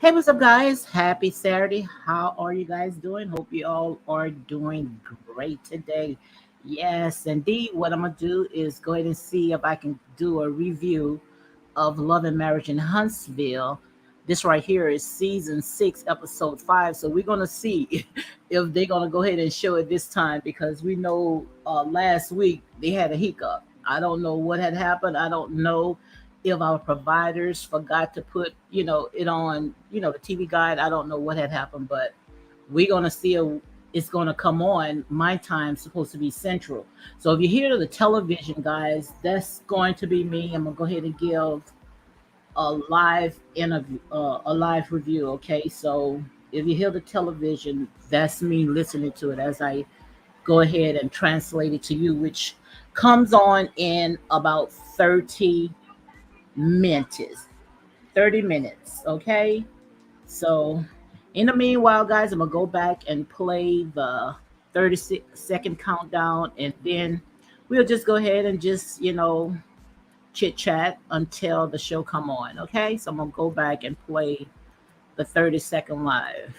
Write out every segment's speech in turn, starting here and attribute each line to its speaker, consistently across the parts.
Speaker 1: Hey, what's up, guys? Happy Saturday. How are you guys doing? Hope you all are doing great today. Yes, indeed. What I'm going to do is go ahead and see if I can do a review of Love and Marriage in Huntsville. This right here is season 6, episode 5. So we're going to see if they're going to go ahead and show it this time because we know last week they had a hiccup. I don't know what had happened. I don't know if our providers forgot to put, it on, the TV guide. I don't know what had happened, but we're going to see it's going to come on. My time's supposed to be central. So if you hear the television, guys, that's going to be me. I'm going to go ahead and give a live interview, a live review. Okay, so if you hear the television, that's me listening to it as I go ahead and translate it to you, which comes on in about 30 minutes. 30 minutes. Okay, so in the meanwhile, guys, I'm gonna go back and play the 30-second countdown, and then we'll just go ahead and just chit chat until the show come on. Okay, so I'm gonna go back and play the 30-second live.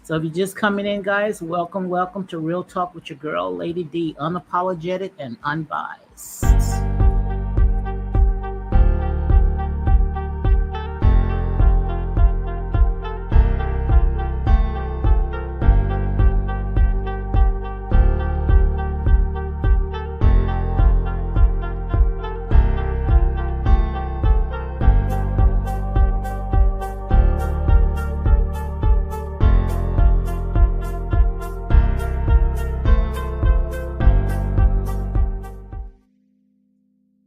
Speaker 1: So if you're just coming in, guys, welcome to Real Talk with your girl, Lady D, unapologetic and unbiased.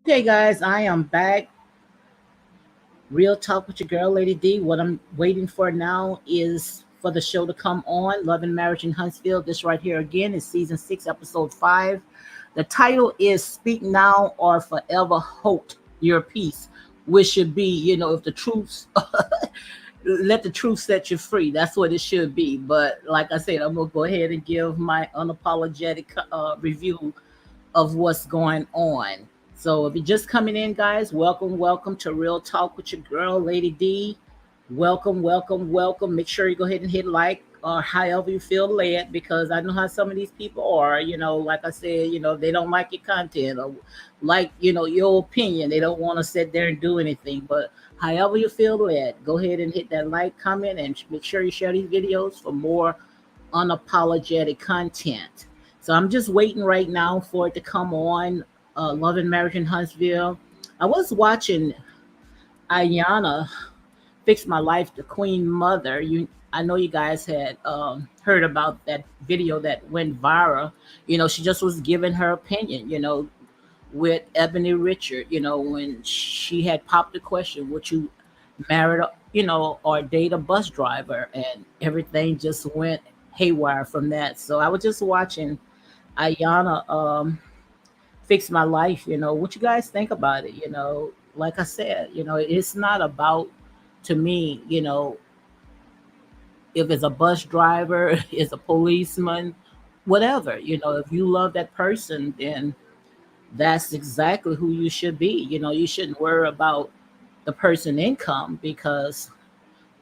Speaker 1: Okay, guys, I am back. Real Talk with your girl, Lady D. What I'm waiting for now is for the show to come on. Love and Marriage in Huntsville. This right here again is season 6, episode 5. The title is Speak Now or Forever Hold Your Peace, which should be, if the truth, let the truth set you free. That's what it should be. But like I said, I'm going to go ahead and give my unapologetic review of what's going on. So if you're just coming in, guys, welcome to Real Talk with your girl, Lady D. Welcome. Make sure you go ahead and hit like or however you feel led, because I know how some of these people are, like I said, they don't like your content or like, your opinion. They don't want to sit there and do anything. But however you feel led, go ahead and hit that like, comment, and make sure you share these videos for more unapologetic content. So I'm just waiting right now for it to come on. Love and Marriage in Huntsville. I was watching Ayana Fix My Life, the Queen Mother. I know you guys had heard about that video that went viral. She just was giving her opinion, with Ebony Richard, when she had popped the question, would you marry, or date a bus driver? And everything just went haywire from that. So I was just watching Ayana Fix My Life. What you guys think about it? Like I said, it's not about, to me, if it's a bus driver, it's a policeman, whatever. If you love that person, then that's exactly who you should be. You shouldn't worry about the person income, because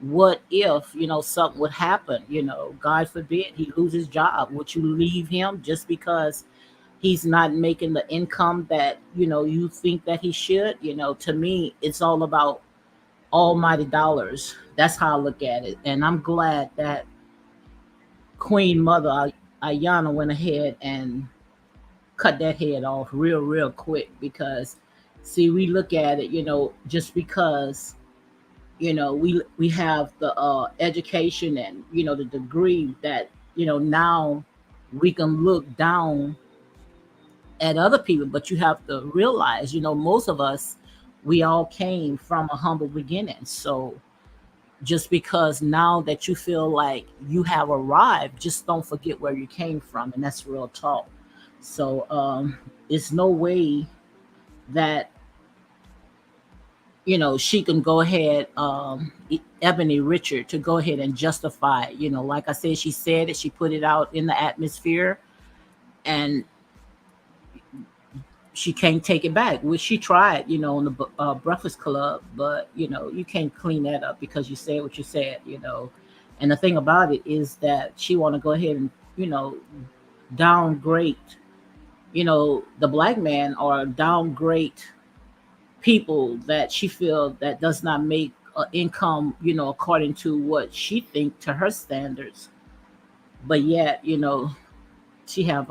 Speaker 1: what if, something would happen, God forbid he loses his job. Would you leave him just because he's not making the income that, you think that he should? To me, it's all about almighty dollars. That's how I look at it. And I'm glad that Queen Mother Ayana went ahead and cut that head off real quick, because see, we look at it, just because, we have the education and, the degree that, now we can look down at other people. But you have to realize, most of us, we all came from a humble beginning. So just because now that you feel like you have arrived, just don't forget where you came from. And that's real talk. So it's no way that, she can go ahead, Ebony Richard, to go ahead and justify, like I said, she said it, she put it out in the atmosphere, and she can't take it back, which she tried, on the Breakfast Club, but you can't clean that up because you said what you said. And the thing about it is that she want to go ahead and you know downgrade the black man, or downgrade people that she feel that does not make income according to what she think to her standards, but yet she have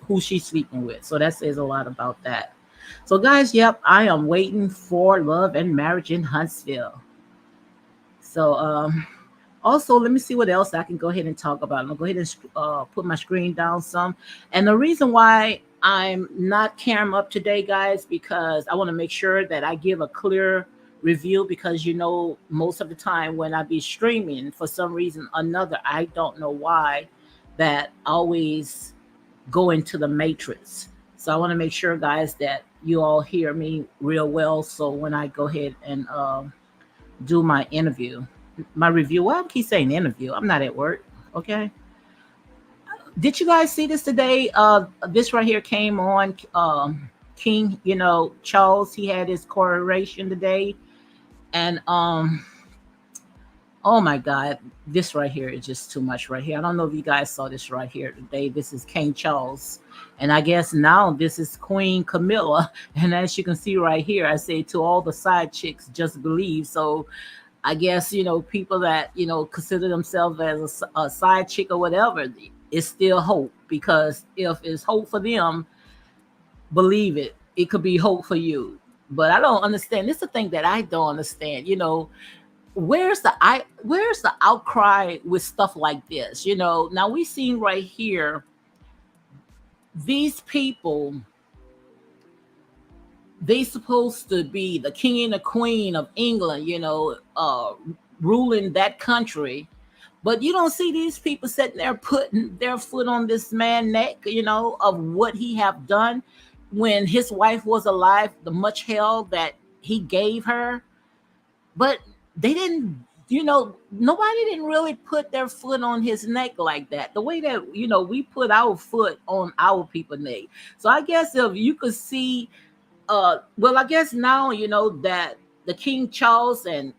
Speaker 1: who she's sleeping with. So that says a lot about that. So guys, yep, I am waiting for Love and Marriage in Huntsville. So also, let me see what else I can go ahead and talk about. I'm gonna go ahead and put my screen down some. And the reason why I'm not cam up today, guys, because I want to make sure that I give a clear review, because most of the time when I be streaming, for some reason or another, I don't know why, that always go into the matrix. So I want to make sure, guys, that you all hear me real well. So when I go ahead and do my interview, my review, well, I keep saying interview. I'm not at work. Okay. Did you guys see this today? This right here came on. King, Charles, he had his coronation today, and oh my God, this right here is just too much right here. I don't know if you guys saw this right here today. This is King Charles. And I guess now this is Queen Camilla. And as you can see right here, I say to all the side chicks, just believe. So I guess, people that, consider themselves as a side chick or whatever, it's still hope. Because if it's hope for them, believe it, it could be hope for you. But I don't understand. This is the thing that I don't understand. Where's the outcry with stuff like this? Now we seen right here, these people, they supposed to be the king and the queen of England, ruling that country. But you don't see these people sitting there putting their foot on this man's neck, of what he have done when his wife was alive, the much hell that he gave her. But they didn't, nobody didn't really put their foot on his neck like that, the way that we put our foot on our people's neck. So I guess if you could see, well, I guess now that the King Charles and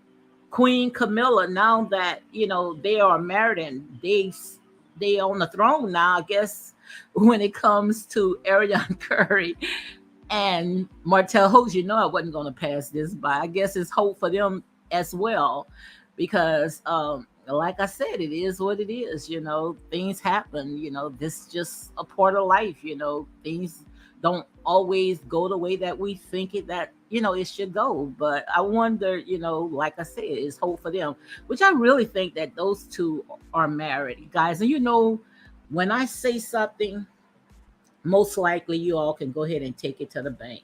Speaker 1: Queen Camilla, now that they are married and they on the throne now, I guess when it comes to Ariana Curry and Martell Holt, I wasn't going to pass this by. I guess it's hope for them as well, because like I said, it is what it is. Things happen. This is just a part of life. Things don't always go the way that we think it should go. But I wonder, like I said, it's hope for them, which I really think that those two are married, guys. And when I say something, most likely you all can go ahead and take it to the bank.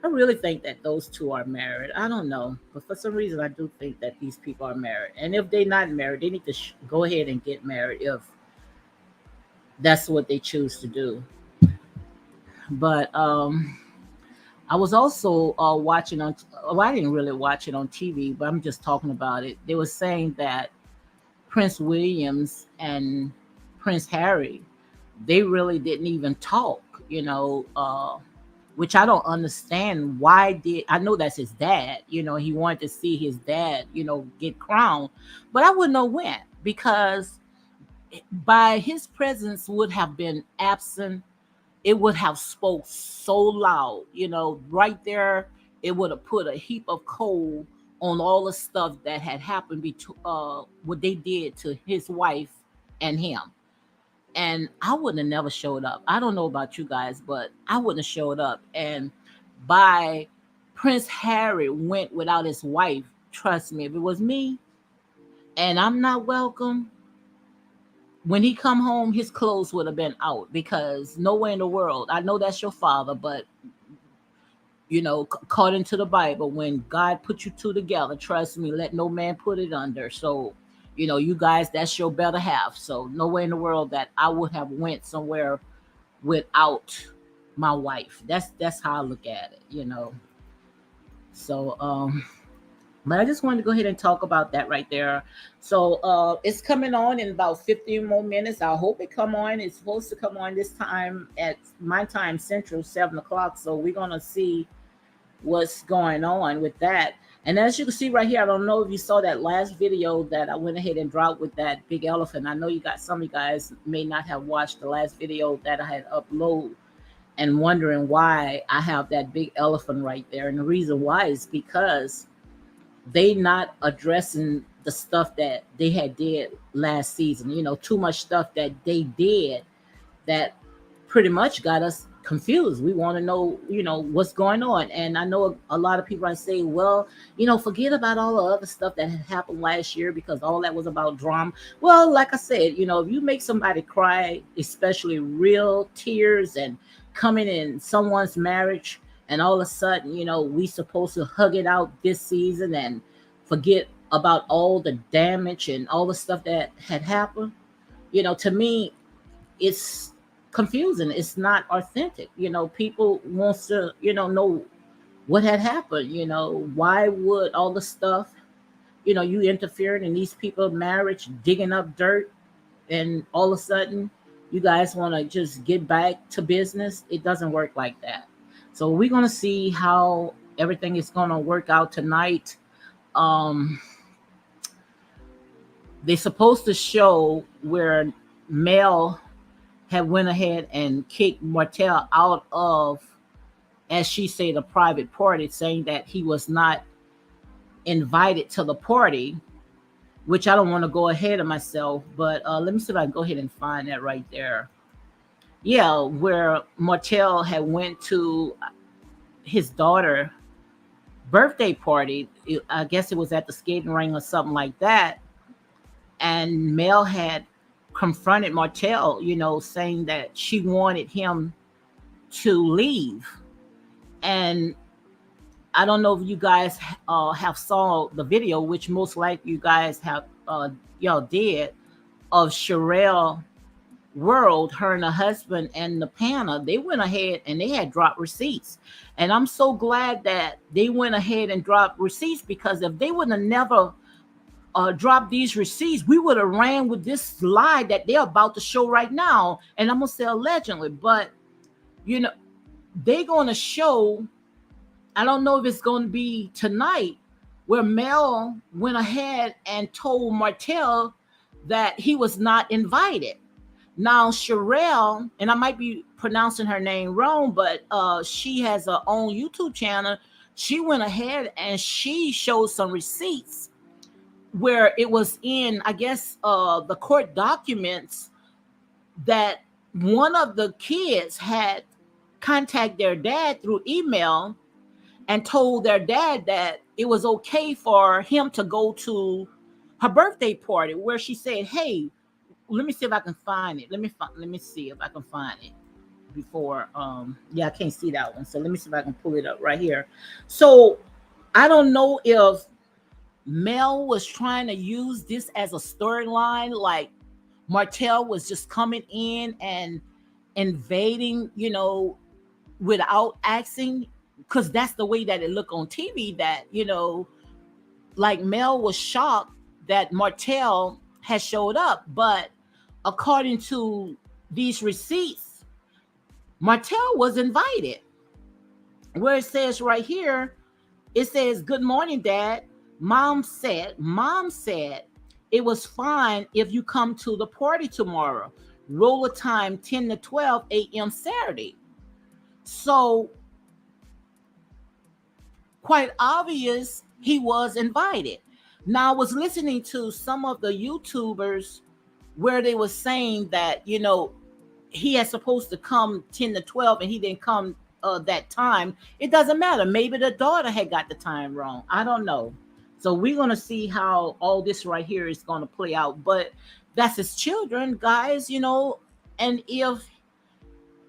Speaker 1: I really think that those two are married. I don't know, but for some reason I do think that these people are married. And if they're not married, they need to go ahead and get married if that's what they choose to do. But I was also watching on. Well, I didn't really watch it on TV, but I'm just talking about it. They were saying that Prince Williams and Prince Harry, they really didn't even talk. Which I don't understand. Why did I know that's his dad? He wanted to see his dad, get crowned, but I wouldn't know when, because by his presence would have been absent. It would have spoke so loud, right there. It would have put a heap of coal on all the stuff that had happened between what they did to his wife and him. And I wouldn't have never showed up. I don't know about you guys, but I wouldn't have showed up. And by Prince Harry went without his wife. Trust me, if it was me and I'm not welcome, when he come home, his clothes would have been out, because nowhere in the world. I know that's your father, but according to the Bible, when God put you two together, trust me, let no man put it under. So, you guys, that's your better half. So no way in the world that I would have went somewhere without my wife. That's how I look at it. So But I just wanted to go ahead and talk about that right there. So it's coming on in about 15 more minutes. I hope it come on. It's supposed to come on this time at my time central, 7 o'clock. So we're gonna see what's going on with that. And as you can see right here, I don't know if you saw that last video that I went ahead and dropped with that big elephant. I know you got some of you guys may not have watched the last video that I had uploaded and wondering why I have that big elephant right there. And the reason why is because they not addressing the stuff that they had did last season. You know, too much stuff that they did that pretty much got us confused. We want to know, what's going on. And I know a lot of people are saying, well, forget about all the other stuff that had happened last year because all that was about drama. Well, like I said, if you make somebody cry, especially real tears and coming in someone's marriage, and all of a sudden, we supposed to hug it out this season and forget about all the damage and all the stuff that had happened. To me, it's confusing. It's not authentic. People wants to, know what had happened. Why would all the stuff, you interfering in these people's marriage, digging up dirt, and all of a sudden you guys want to just get back to business? It doesn't work like that. So we're gonna see how everything is gonna work out tonight. Um, they're supposed to show where Mel had went ahead and kicked Martell out of, as she said, a private party, saying that he was not invited to the party, which I don't want to go ahead of myself, but let me see if I can go ahead and find that right there. Yeah, where Martell had went to his daughter birthday party. I guess it was at the skating ring or something like that. And Mel had confronted Martell, saying that she wanted him to leave. And I don't know if you guys have saw the video, which most likely you guys have y'all did, of Sherelle World, her and her husband and the Panna. They went ahead and they had dropped receipts. And I'm so glad that they went ahead and dropped receipts, because if they would have never dropped these receipts, we would have ran with this slide that they're about to show right now. And I'm gonna say allegedly, but you know, they're gonna show, I don't know if it's going to be tonight, where Mel went ahead and told Martell that he was not invited. Now, Sherelle, and I might be pronouncing her name wrong, but she has her own YouTube channel. She went ahead and she showed some receipts where it was in, I guess, the court documents that one of the kids had contacted their dad through email and told their dad that it was okay for him to go to her birthday party, where she said, hey, let me see if I can find it. Let me see if I can find it before. Yeah, I can't see that one. So let me see if I can pull it up right here. So I don't know if Mel was trying to use this as a storyline, like Martell was just coming in and invading, without asking, because that's the way that it looked on TV, that, like Mel was shocked that Martell had showed up. But according to these receipts, Martell was invited. Where it says right here, it says, good morning, Dad. Mom said it was fine if you come to the party tomorrow. Roller time 10 to 12 a.m. Saturday. So quite obvious he was invited. Now I was listening to some of the YouTubers where they were saying that, he had supposed to come 10 to 12 and he didn't come that time. It doesn't matter. Maybe the daughter had got the time wrong. I don't know. So we're going to see how all this right here is going to play out. But that's his children, guys, and if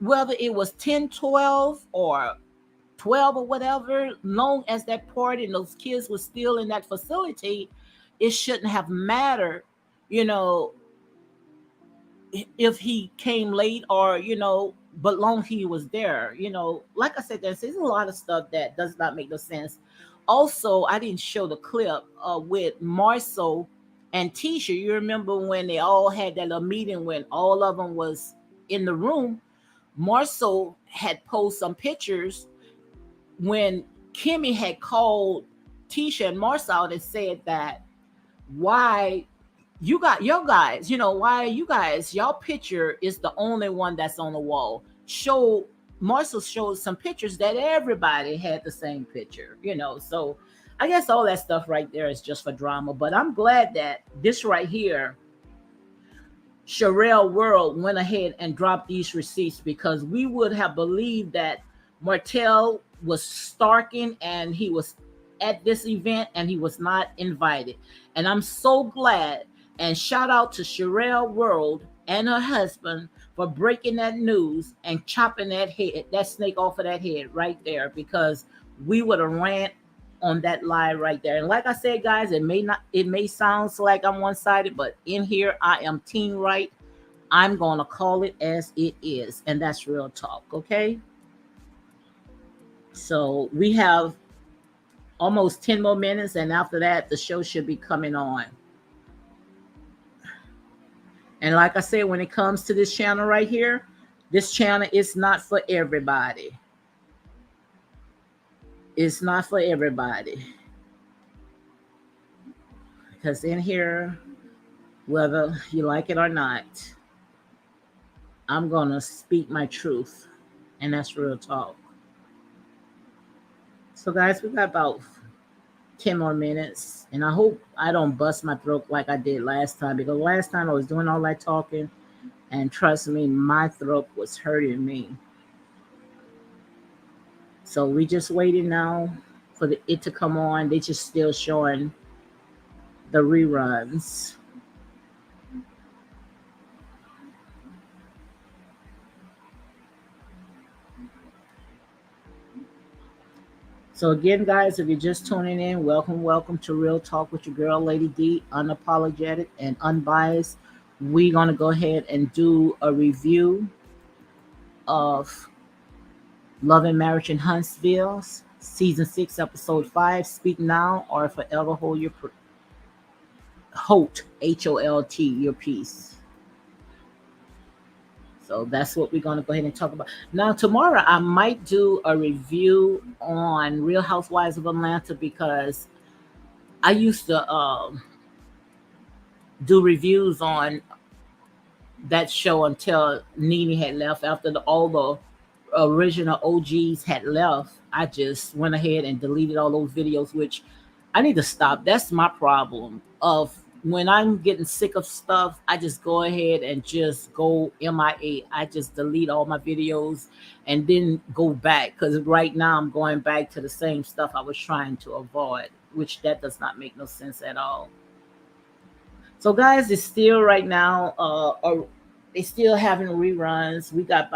Speaker 1: whether it was 10, 12, or 12 or whatever, long as that party and those kids were still in that facility, it shouldn't have mattered, you know, if he came late or, but long he was there. Like I said, there's a lot of stuff that does not make no sense. Also, I didn't show the clip with Marcel and Tisha. You remember when they all had that little meeting when all of them was in the room? Marcel had posted some pictures when Kimmy had called Tisha and Marcel and said that why you got your guys, why you guys, y'all picture is the only one that's on the wall. Show Marcel showed some pictures that everybody had the same picture. So I guess all that stuff right there is just for drama. But I'm glad that this right here, Sherelle World went ahead and dropped these receipts, because we would have believed that Martell was stalking and he was at this event and he was not invited. And I'm so glad, and shout out to Sherelle World and her husband for breaking that news and chopping that snake off of that head right there, because we would have ran on that lie right there. And like I said, guys, it may sound like I'm one-sided, but in here I am team right. I'm gonna call it as it is, and that's real talk. Okay, so we have almost 10 more minutes, and after that the show should be coming on. And like I said, when it comes to this channel right here, this channel is not for everybody. It's not for everybody, because in here, whether you like it or not, I'm gonna speak my truth, and that's real talk. So guys, we got about 10 more minutes, and I hope I don't bust my throat like I did last time, because last time I was doing all that talking, and trust me, my throat was hurting me. So we just waiting now for it to come on. They just still showing the reruns. So again, guys, if you're just tuning in, welcome to Real Talk with your girl, Lady D, unapologetic and unbiased. We're gonna go ahead and do a review of Love and Marriage in Huntsville, season 6, episode 5. Speak now or forever hold your Holt, Holt, your peace. So that's what we're going to go ahead and talk about. Now, tomorrow, I might do a review on Real Housewives of Atlanta, because I used to do reviews on that show until Nene had left. After all the original OGs had left, I just went ahead and deleted all those videos, which I need to stop. That's my problem. Of when I'm getting sick of stuff, I just go ahead and just go MIA. I just delete all my videos and then go back, because right now I'm going back to the same stuff I was trying to avoid, which that does not make no sense at all. So guys, it's still right now they still having reruns. We got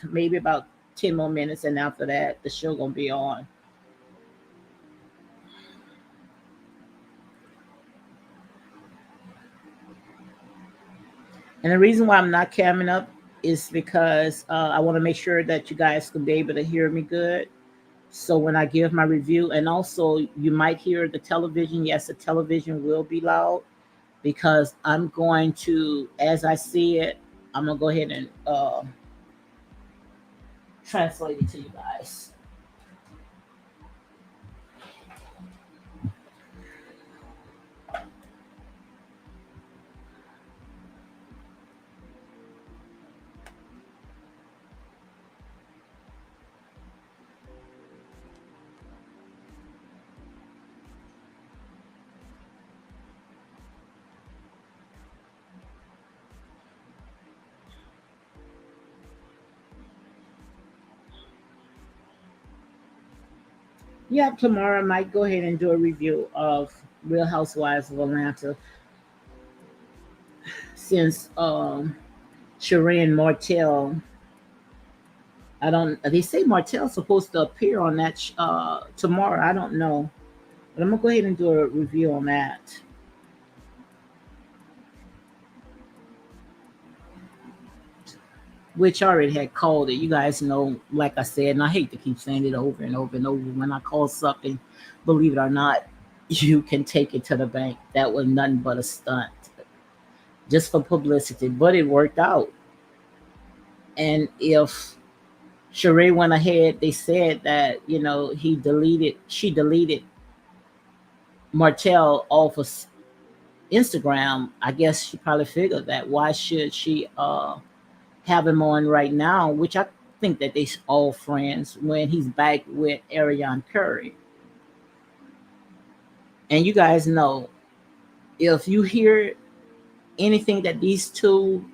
Speaker 1: maybe about 10 more minutes, and after that the show gonna be on. And the reason why I'm not camming up is because I want to make sure that you guys can be able to hear me good. So when I give my review, and also you might hear the television. Yes, the television will be loud, because I'm going to, as I see it, I'm gonna go ahead and translate it to you guys. Yeah, tomorrow I might go ahead and do a review of Real Housewives of Atlanta, since Shireen Martell. I don't. They say Martell's supposed to appear on that tomorrow. I don't know, but I'm gonna go ahead and do a review on that. which I already had called it. You guys know, like I said, and I hate to keep saying it over and over and over. When I call something, believe it or not, you can take it to the bank. That was nothing but a stunt, just for publicity. But it worked out. And if Sheree went ahead, they said that she deleted Martell off of Instagram. I guess she probably figured that why should she have him on right now, which I think that they all friends when he's back with Ariane Curry. And you guys know, if you hear anything that these two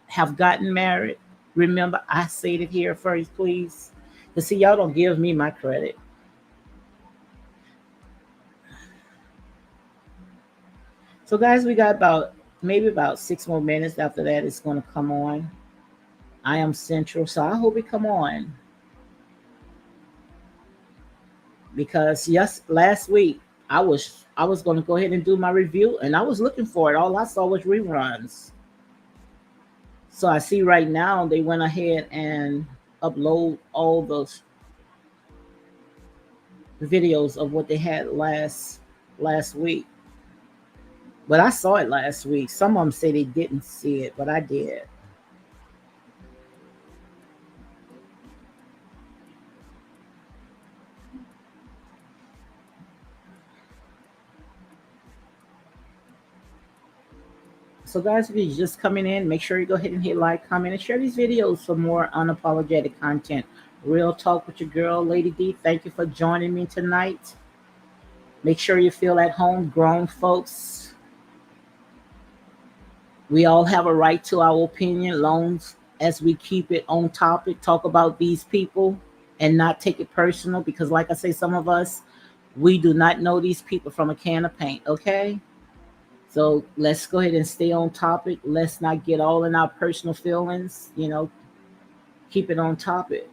Speaker 1: have gotten married, remember I said it here first, please. Because see, y'all don't give me my credit. So guys, we got about 6 more minutes. After that, it's going to come on. I am Central, so I hope it come on because yes, last week I was going to go ahead and do my review, and I was looking for it. All I saw was reruns. So I see right now they went ahead and upload all those videos of what they had last week. But I saw it last week. Some of them say they didn't see it, but I did. So guys, if you're just coming in, make sure you go ahead and hit like, comment, and share these videos for more unapologetic content. Real talk with your girl, Lady D. Thank you for joining me tonight. Make sure you feel at home, grown folks. We all have a right to our opinion, long as we keep it on topic, talk about these people, and not take it personal. Because, like I say, some of us, we do not know these people from a can of paint, okay? So let's go ahead and stay on topic. Let's not get all in our personal feelings, keep it on topic.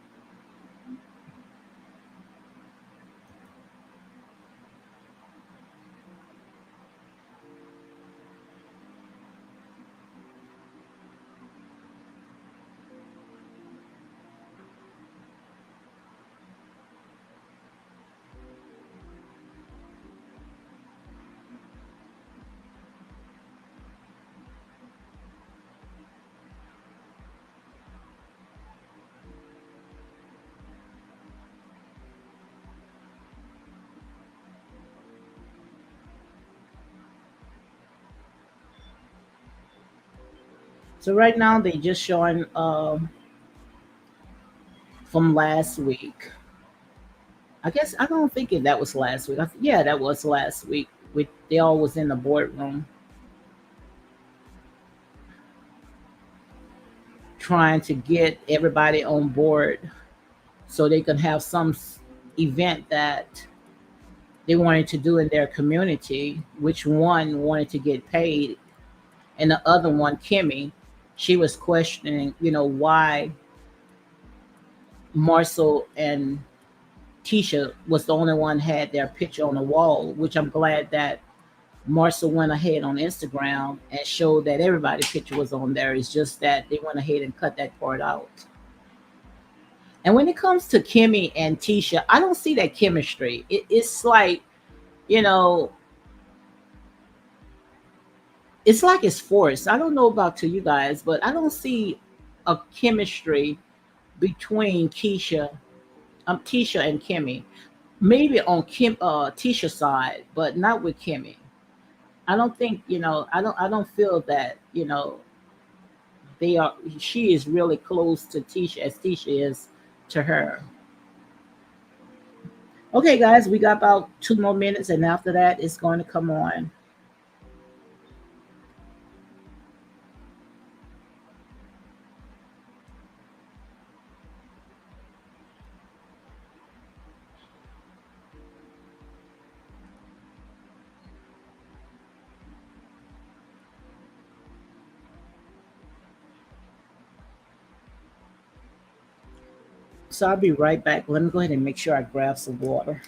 Speaker 1: So right now they just showing from last week. I guess I don't think that was last week. Yeah, that was last week. With they all was in the boardroom trying to get everybody on board so they can have some event that they wanted to do in their community. Which one wanted to get paid, and the other one, Kimmy, she was questioning, why Marcel and Tisha was the only one had their picture on the wall. Which I'm glad that Marcel went ahead on Instagram and showed that everybody's picture was on there. It's just that they went ahead and cut that part out. And when it comes to Kimmy and Tisha, I don't see that chemistry. It's like, you know, it's like it's forced. I don't know about to you guys, but I don't see a chemistry between Tisha and Kimmy. Maybe on Tisha's side, but not with Kimmy. I don't think, I don't feel that, they are she is really close to Tisha as Tisha is to her. Okay, guys, we got about 2 more minutes, and after that, it's going to come on. So I'll be right back. Let me go ahead and make sure I grab some water.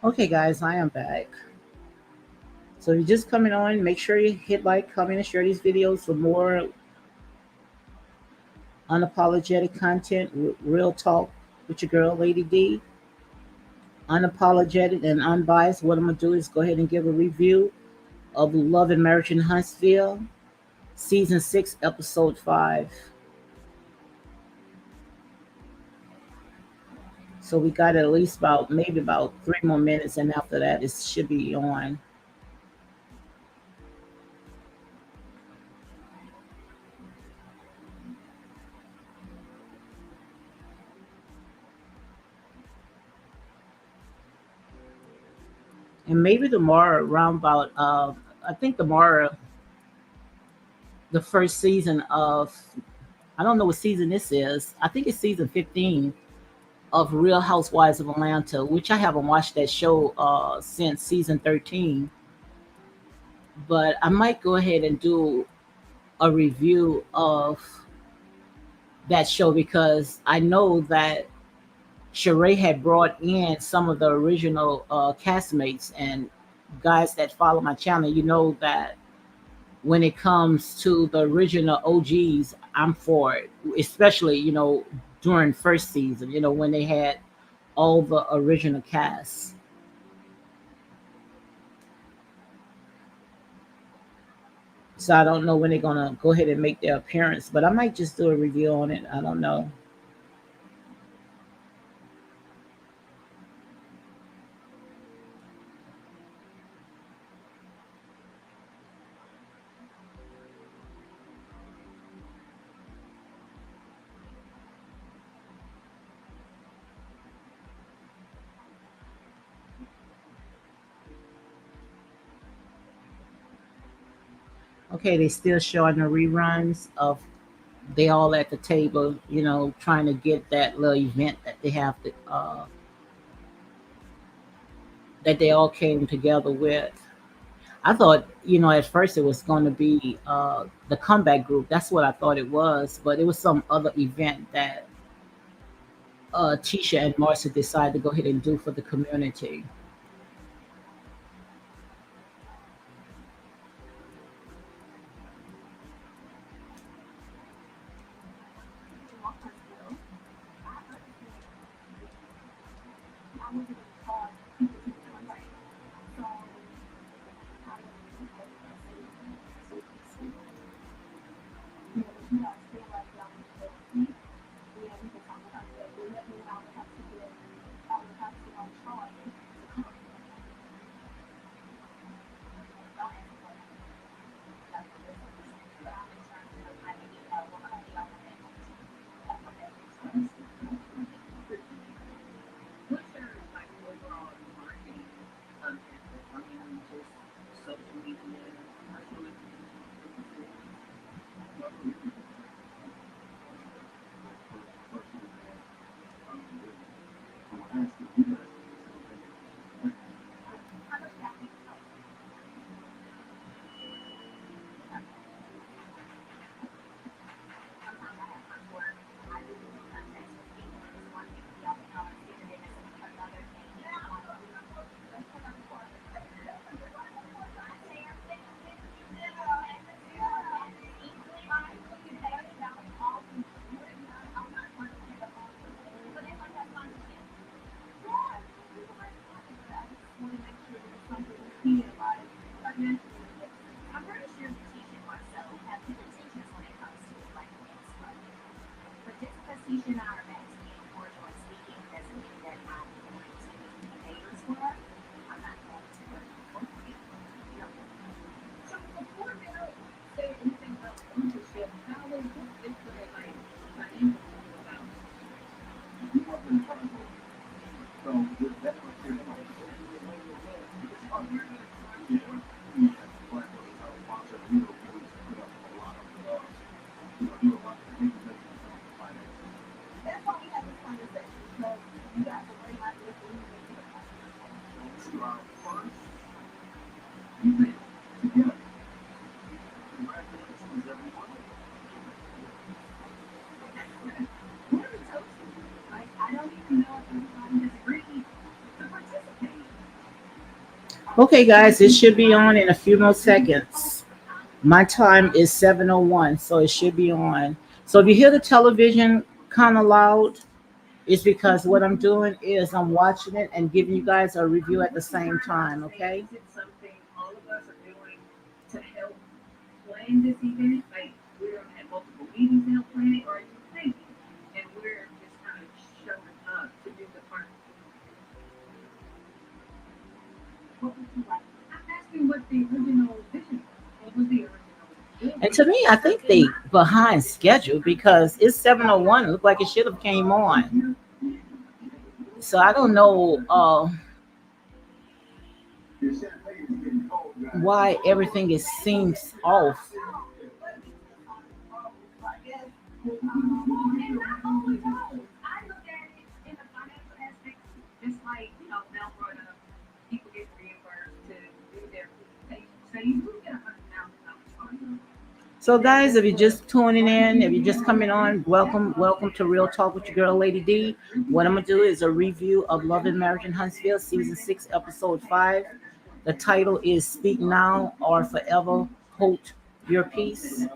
Speaker 1: Okay, guys, I am back. So if you're just coming on, make sure you hit like, comment, and share these videos for more unapologetic content, real talk with your girl, Lady D. Unapologetic and unbiased. What I'm gonna do is go ahead and give a review of Love and Marriage in Huntsville, season 6, episode 5. So we got at least about maybe about 3 more minutes, and after that, it should be on. And maybe tomorrow, around about I think tomorrow, the first season of, I don't know what season this is. I think it's season 15 of Real Housewives of Atlanta, which I haven't watched that show since season 13. But I might go ahead and do a review of that show because I know that Sheree had brought in some of the original castmates, and guys that follow my channel, you know that when it comes to the original OGs, I'm for it, especially, during first season, when they had all the original cast. So I don't know when they're gonna go ahead and make their appearance, but I might just do a review on it. I don't know. Okay, they still showing the reruns of they all at the table, trying to get that little event that they have that they all came together with. I thought, at first it was going to be the comeback group. That's what I thought it was, but it was some other event that Tisha and Marcia decided to go ahead and do for the community. Okay, guys, it should be on in a few more seconds. My time is 7:01, so it should be on. So if you hear the television kind of loud, it's because what I'm doing is I'm watching it and giving you guys a review at the same time, okay? And to me, I think they behind schedule because it's 7:01. It looked like it should have came on. So I don't know why everything is seems off. So, guys, if you're just tuning in, if you're just coming on, welcome to Real Talk with your girl, Lady D. What I'm gonna do is a review of Love and Marriage in Huntsville, season 6, episode 5. The title is "Speak Now or Forever Hold Your Peace."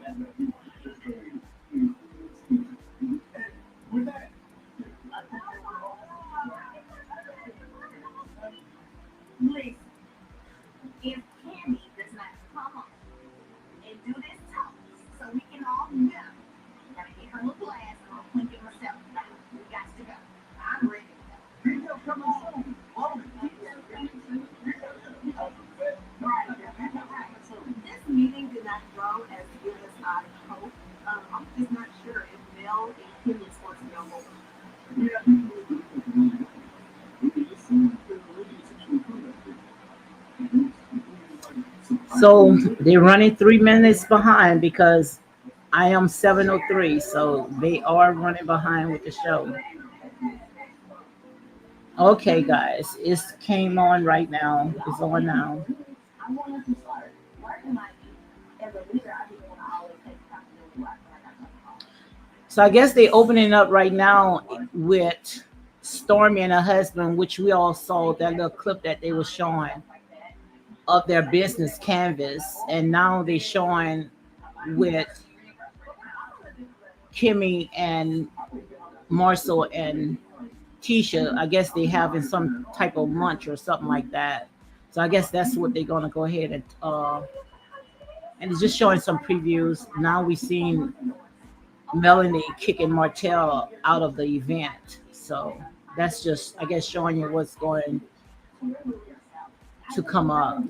Speaker 1: So they're running 3 minutes behind because I am 7:03. So they are running behind with the show. Okay, guys, it came on right now. It's on now. So I guess they opening up right now with Stormy and her husband, which we all saw that little clip that they were showing of their business canvas, and now they showing with Kimmy and Marcel and Tisha. I guess they having some type of lunch or something like that. So I guess that's what they're gonna go ahead and it's just showing some previews. Now we seen Melanie kicking Martell out of the event. So that's just, I guess, showing you what's going to come up.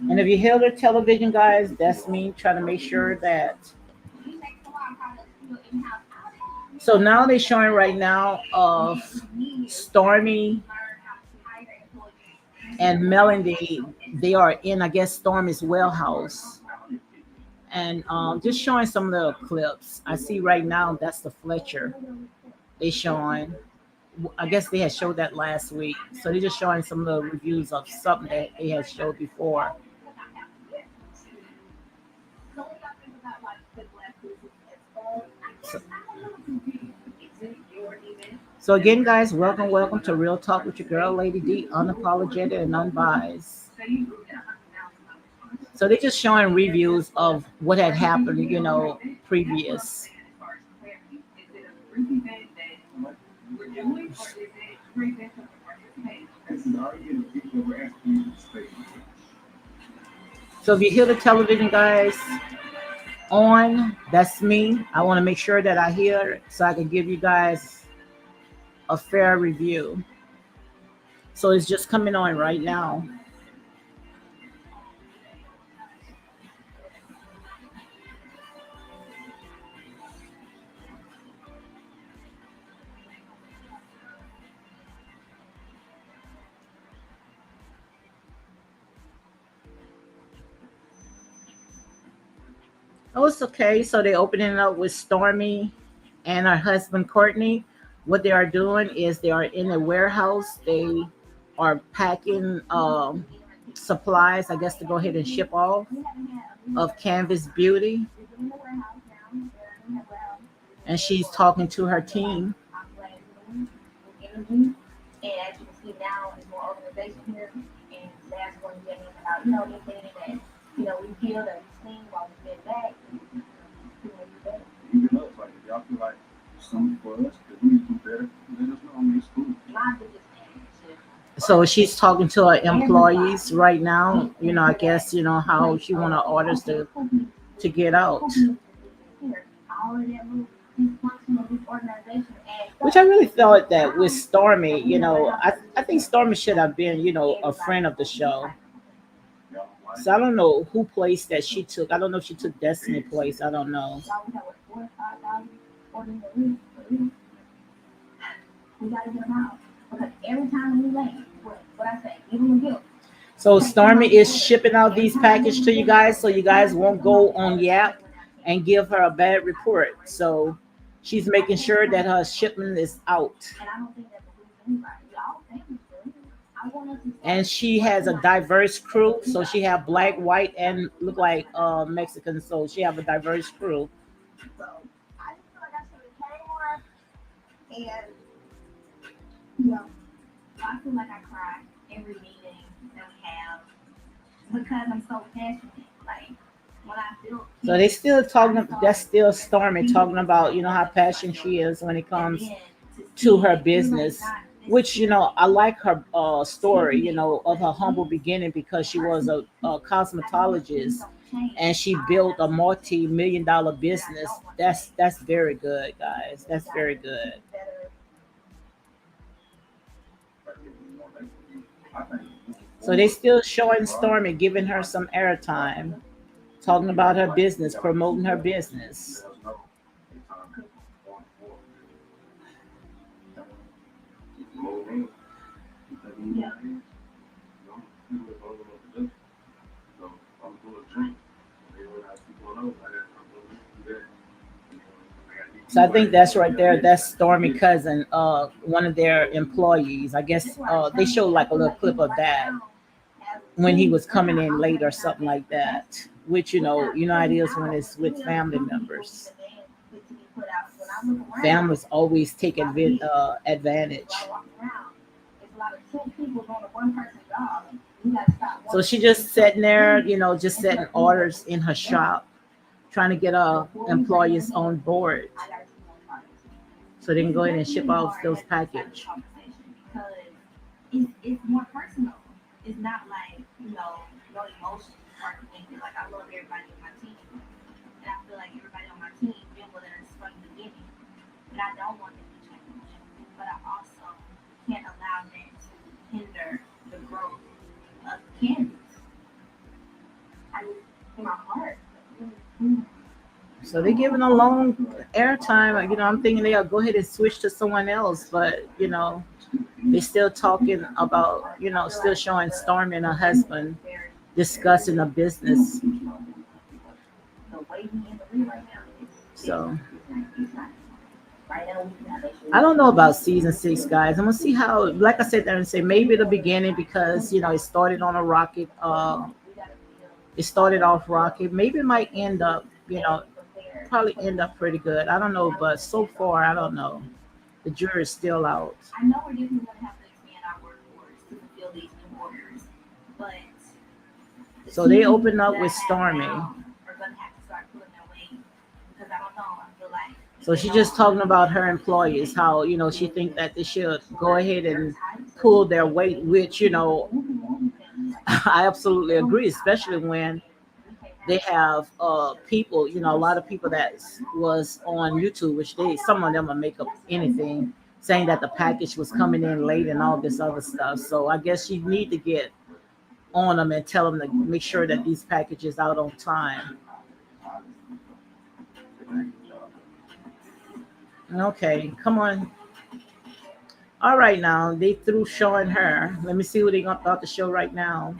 Speaker 1: And if you hear the television, guys, that's me trying to make sure that. So now they're showing right now of Stormy and Melanie. They are in, I guess, Stormy's well house. And just showing some little clips. I see right now that's the Fletcher they showing. I guess they had showed that last week. So they're just showing some little reviews of something that they had showed before. So, so again, guys, welcome to Real Talk with your girl, Lady D, unapologetic and unbiased. So they're just showing reviews of what had happened, previous. So if you hear the television, guys, on, that's me. I want to make sure that I hear it so I can give you guys a fair review. So it's just coming on right now. Oh, it's okay. So they're opening up with Stormy and her husband Courtney. What they are doing is they are in a warehouse. They are packing supplies, I guess, to go ahead and ship off of Canvas Beauty. and she's talking to her team. So she's talking to her employees right now. I guess how she want her orders to get out. Which I really thought that with Stormy, I think Stormy should have been, a friend of the show. So I don't know who place that she took. I don't know if she took Destiny place. I don't know. So Stormy is shipping out these packages to you guys, so you guys won't go on Yap and give her a bad report. So she's making sure that her shipment is out. And she has a diverse crew, so she have black, white, and look like Mexican. So she have a diverse crew. So they still talking. That's still Stormy talking about how passionate she is when it comes to her business. Which I like her story. Of her humble beginning because she was a cosmetologist and she built a multi-million-dollar business. That's very good, guys. That's very good. So they still showing Stormy, giving her some airtime, talking about her business, promoting her business. So I think that's right there. That's Stormy cousin, one of their employees. I guess they showed like a little clip of that when he was coming in late or something like that. Which how it is when it's with family members. Families always take advantage. So she just sitting there, just setting orders in her shop, trying to get employees on board so they can go ahead and ship out those packages. So they're giving a long airtime. I'm thinking they'll go ahead and switch to someone else, but they still talking about, still showing Stormy and her husband discussing a business. So I don't know about season six, guys. I'm gonna see how, like I said there and say maybe the beginning because it started on a rocket. It started off rocket. Maybe it might end up, probably end up pretty good. I don't know, but so far I don't know. The jury's still out. So they open up with Stormy. So she's just talking about her employees, how she think that they should go ahead and pull their weight, which I absolutely agree, especially when they have people, a lot of people that was on YouTube, which they some of them will make up anything, saying that the package was coming in late and all this other stuff. So I guess you need to get on them and tell them to make sure that these packages out on time. Okay, come on. All right, now they through showing her. Let me see what they about to show right now.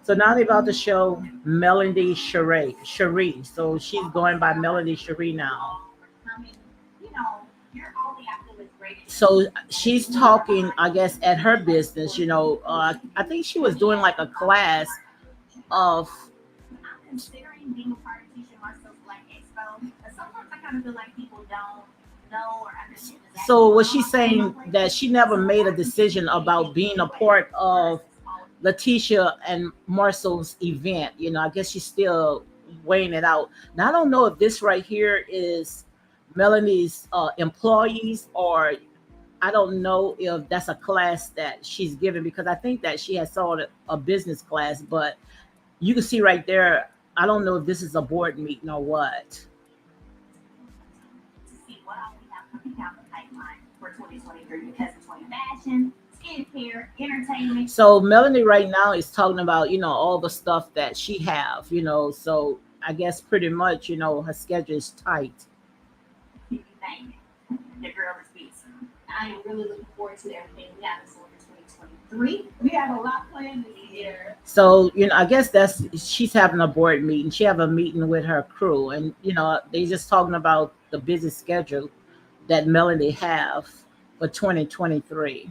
Speaker 1: So now they're about to show Melody Cherie. So she's going by Melody Cherie now. So she's talking, I guess, at her business. I think she was doing like a class of So was she saying that she never made a decision about being a part of Letitia and Marcel's event? I guess she's still weighing it out. Now I don't know if this right here is Melanie's employees, or I don't know if that's a class that she's giving, because I think that she has sold a business class, but you can see right there. I don't know if this is a board meeting or what. So Melanie right now is talking about, all the stuff that she have, so I guess pretty much, her schedule is tight. So, I guess that's she's having a board meeting. She have a meeting with her crew, and they just talking about the busy schedule that Melanie have for 2023.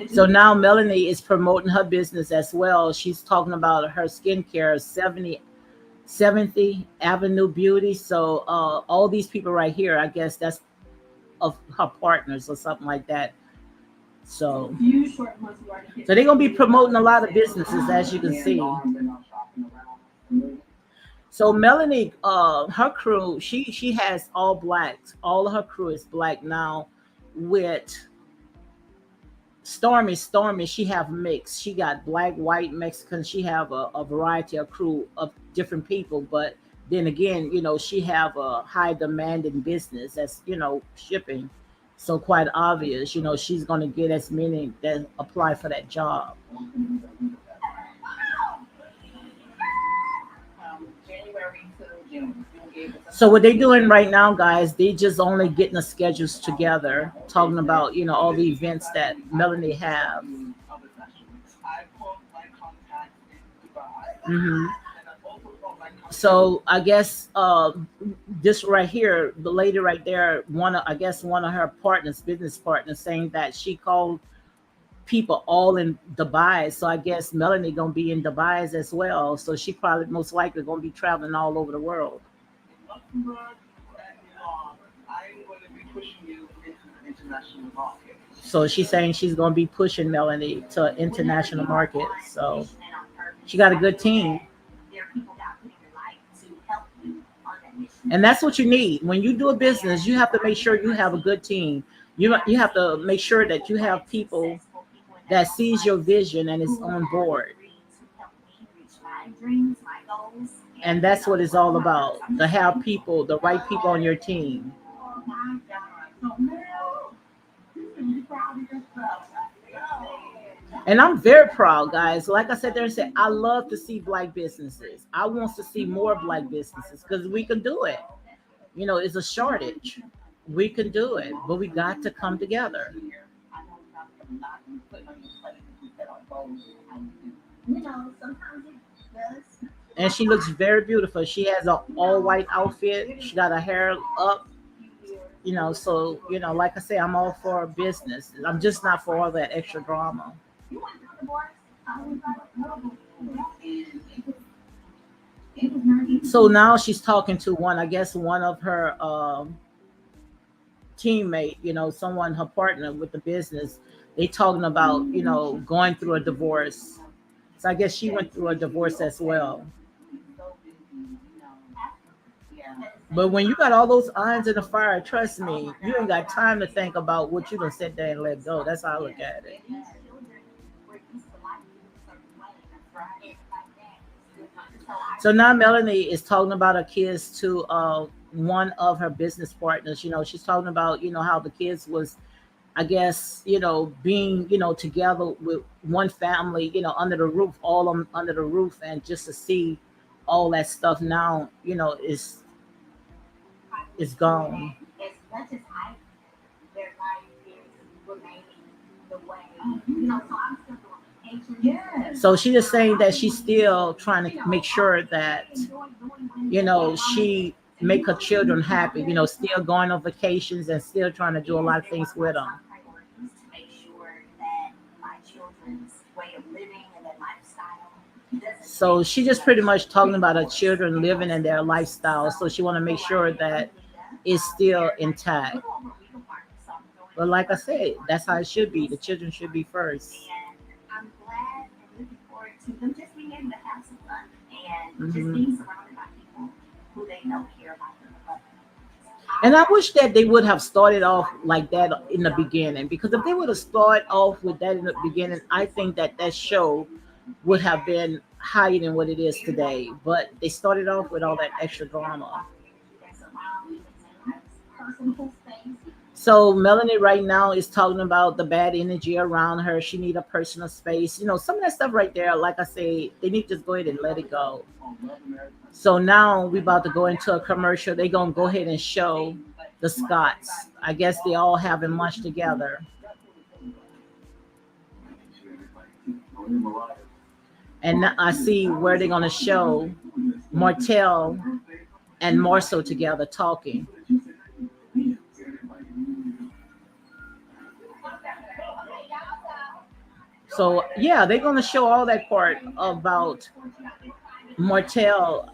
Speaker 1: So now Melanie is promoting her business as well. She's talking about her skincare, 70th Avenue Beauty. So all these people right here, I guess that's of her partners or something like that. So they're gonna be promoting a lot of businesses, as you can see. So Melanie, her crew, she has all blacks. All of her crew is black now. With Stormy, she have mixed. She got black, white, Mexican. She have a variety of crew of different people. But then again, she have a high demand in business. That's shipping. So quite obvious, she's gonna get as many that apply for that job. So what they doing right now, guys, they just only getting the schedules together, talking about, all the events that Melanie have. hmm So I guess this right here, the lady right there, I guess one of her partners, business partners, saying that she called people all in Dubai. So I guess Melanie gonna be in Dubai as well. So she probably most likely gonna be traveling all over the world. So she's saying she's gonna be pushing Melanie to international market. So she got a good team. And that's what you need. When you do a business, you have to make sure you have a good team. You have to make sure that you have people that sees your vision and is on board. And that's what it's all about. To have people, the right people on your team. And I'm very proud, guys. Like I said there, said I love to see black businesses. I want to see more black businesses because we can do it. It's a shortage. We can do it, but we got to come together. And she looks very beautiful. She has an all white outfit. She got her hair up. So like I say, I'm all for business. I'm just not for all that extra drama. So now she's talking to one, I guess, one of her teammate, someone, her partner with the business. They talking about, going through a divorce. So I guess she went through a divorce as well. But when you got all those irons in the fire, trust me, you ain't got time to think about what you gonna sit there and let go. That's how I look at it. So now Melanie is talking about her kids to one of her business partners. She's talking about, how the kids was, I guess, being, together with one family, under the roof, all of them under the roof, and just to see all that stuff now, is gone. So she is saying that she's still trying to make sure that, she make her children happy, still going on vacations and still trying to do a lot of things with them. So she just pretty much talking about her children living in their lifestyle. So she want to make sure that it's still intact. But like I said, that's how it should be. The children should be first. Mhm. And I wish that they would have started off like that in the beginning, because if they would have started off with that in the beginning, I think that that show would have been higher than what it is today. But they started off with all that extra drama. So Melanie right now is talking about the bad energy around her. She need a personal space. Some of that stuff right there, like I say, they need to just go ahead and let it go. So now we about to go into a commercial. They gonna go ahead and show the Scots. I guess they all having lunch together. And now I see where they're gonna show Martell and Marceau together talking. So yeah, they're gonna show all that part about Martell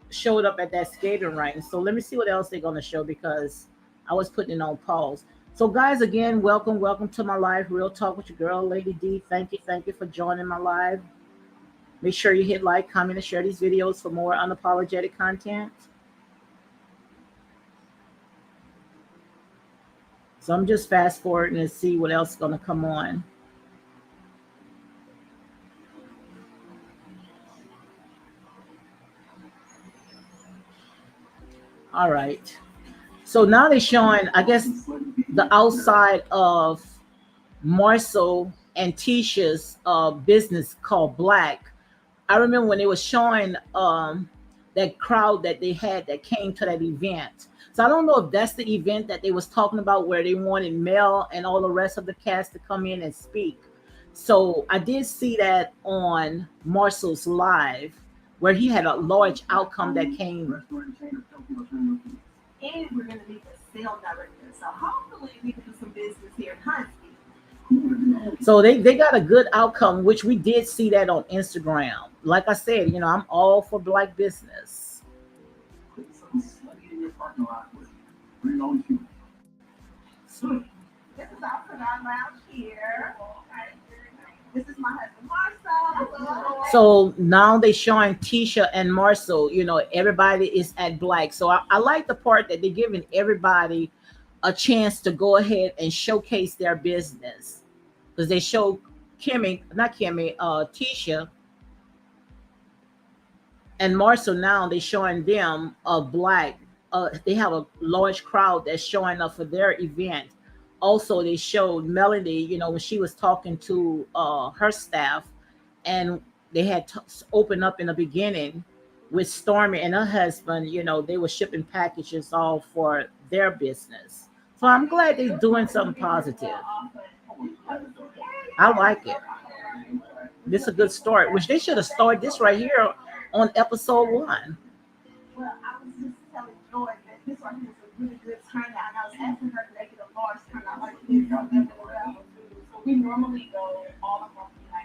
Speaker 1: showed up at that skating rink. So let me see what else they're gonna show, because I was putting it on pause. So guys, again, welcome to my live Real Talk with your girl, Lady D. Thank you for joining my live. Make sure you hit like, comment, and share these videos for more unapologetic content. So I'm just fast forwarding to see what else is gonna come on. All right. So now they're showing, I guess, the outside of Marcel and Tisha's business called Black. I remember when they were showing that crowd that they had that came to that event. So I don't know if that's the event that they was talking about where they wanted Mel and all the rest of the cast to come in and speak. So I did see that on Marcel's live, where he had a large outcome that came. So they got a good outcome, which we did see that on Instagram. Like I said, I'm all for Black business. So now they showing Tisha and Marcel, everybody is at Black. So I like the part that they're giving everybody a chance to go ahead and showcase their business. Because they show not Kimmy, Tisha and Marcel. Now they showing them a Black. They have a large crowd that's showing up for their event. Also, they showed Melody, when she was talking to her staff, and they had opened up in the beginning with Stormy and her husband. They were shipping packages all for their business. So I'm glad they're doing something positive. I like it. This is a good story, which they should have started this right here on episode 1.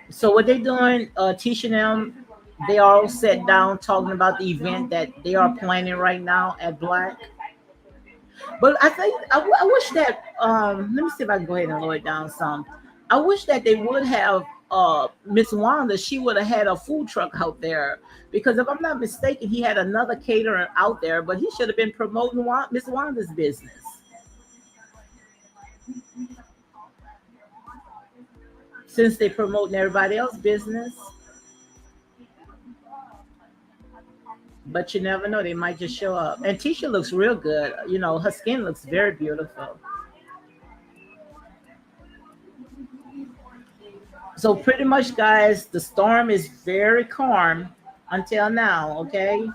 Speaker 1: So what they doing, Tisha and them, they all sat down talking about the event that they are planning right now at Black. But I think I wish that let me see if I can go ahead and lower it down some. I wish that they would have Miss Wanda. She would have had a food truck out there, because if I'm not mistaken, he had another caterer out there, but he should have been promoting Miss Wanda's business. Since they promoting everybody else's business. But you never know, they might just show up. And Tisha looks real good. Her skin looks very beautiful. So pretty much, guys, the storm is very calm until now, okay?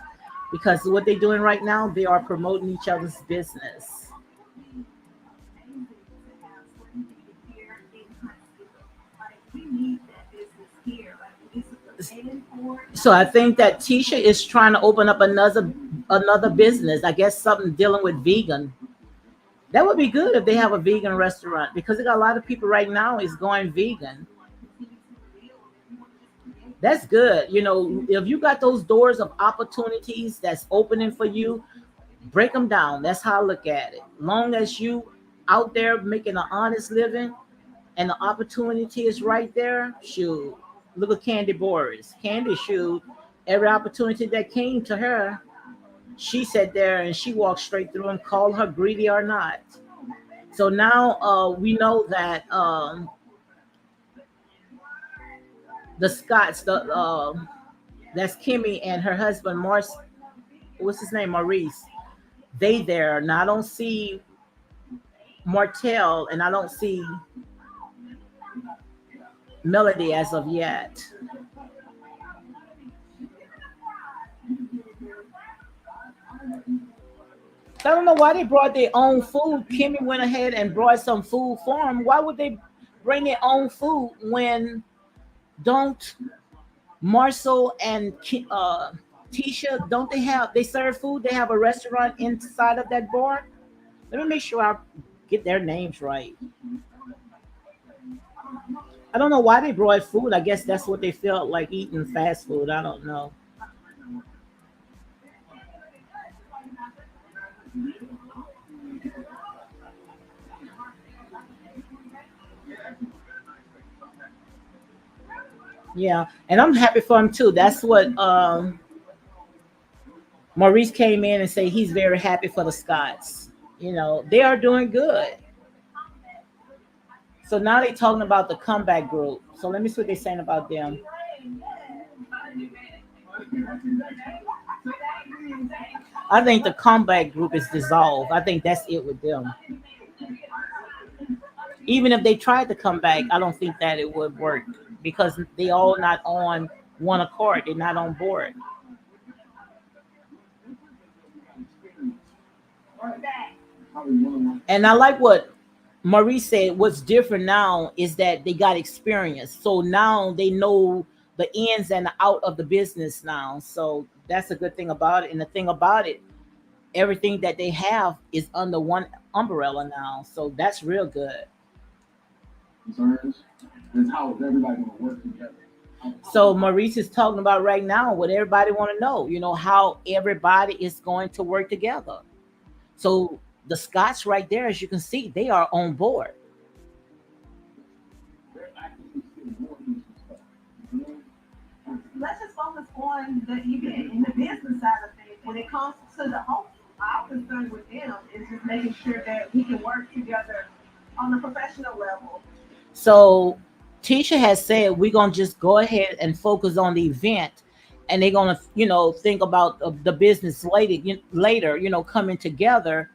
Speaker 1: Because what they're doing right now, they are promoting each other's business. So I think that Tisha is trying to open up another business. I guess something dealing with vegan. That would be good if they have a vegan restaurant, because they got a lot of people right now is going vegan. That's good. If you got those doors of opportunities that's opening for you, break them down. That's how I look at it. Long as you out there making an honest living and the opportunity is right there, shoot. Look at Candy Boris. Candy, shoot, every opportunity that came to her, she sat there and she walked straight through and called her greedy or not. So now we know that the Scots, that's Kimmy and her husband, what's his name, Maurice. They there. Now I don't see Martell and I don't see Melody as of yet. I don't know why they brought their own food. Kimmy went ahead and brought some food for them. Why would they bring their own food when don't Marcel and Tisha, don't they serve food? They have a restaurant inside of that bar. Let me make sure I get their names right. I don't know why they brought food. I guess that's what they felt like eating, fast food. I don't know. Yeah, and I'm happy for him too. That's what Maurice came in and say he's very happy for the Scots. They are doing good. So now they're talking about the comeback group. So let me see what they're saying about them. I think the comeback group is dissolved. I think that's it with them. Even if they tried to come back, I don't think that it would work because they all not on one accord. They're not on board. And I like what Maurice said. What's different now is that they got experience. So now they know the ins and the out of the business now. So that's a good thing about it. And the thing about it, everything that they have is under one umbrella now. So that's real good. So Maurice is talking about right now what everybody want to know, how everybody is going to work together. So the Scots right there, as you can see, they are on board.
Speaker 2: Let's just focus on the event and the business side of things. When it comes to the home, our concern with them is just making sure that we can work together on a professional level.
Speaker 1: So Tisha has said we're gonna just go ahead and focus on the event, and they're gonna, think about the business later, coming together,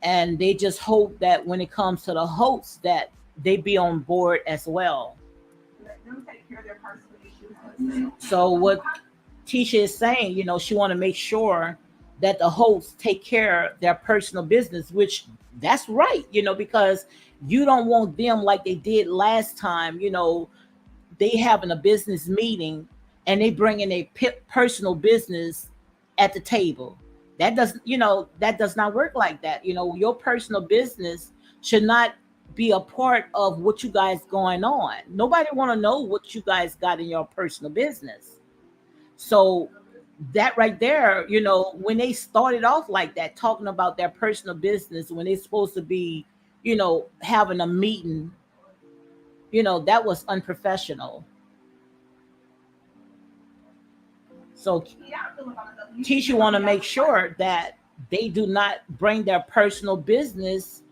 Speaker 1: and they just hope that when it comes to the hosts that they be on board as well.
Speaker 2: Let them take care of their personal issues themselves.
Speaker 1: So what Tisha is saying, she want to make sure that the hosts take care of their personal business, which that's right, because you don't want them like they did last time, they having a business meeting and they bringing a personal business at the table. That does not work like that. Your personal business should not be a part of what you guys going on. Nobody want to know what you guys got in your personal business. So that right there, when they started off like that, talking about their personal business when they're supposed to be, having a meeting, that was unprofessional. So
Speaker 2: Yeah, I feel about it. You should
Speaker 1: Tisha
Speaker 2: tell
Speaker 1: want to
Speaker 2: me
Speaker 1: make
Speaker 2: that before.
Speaker 1: sure that they do not bring their personal business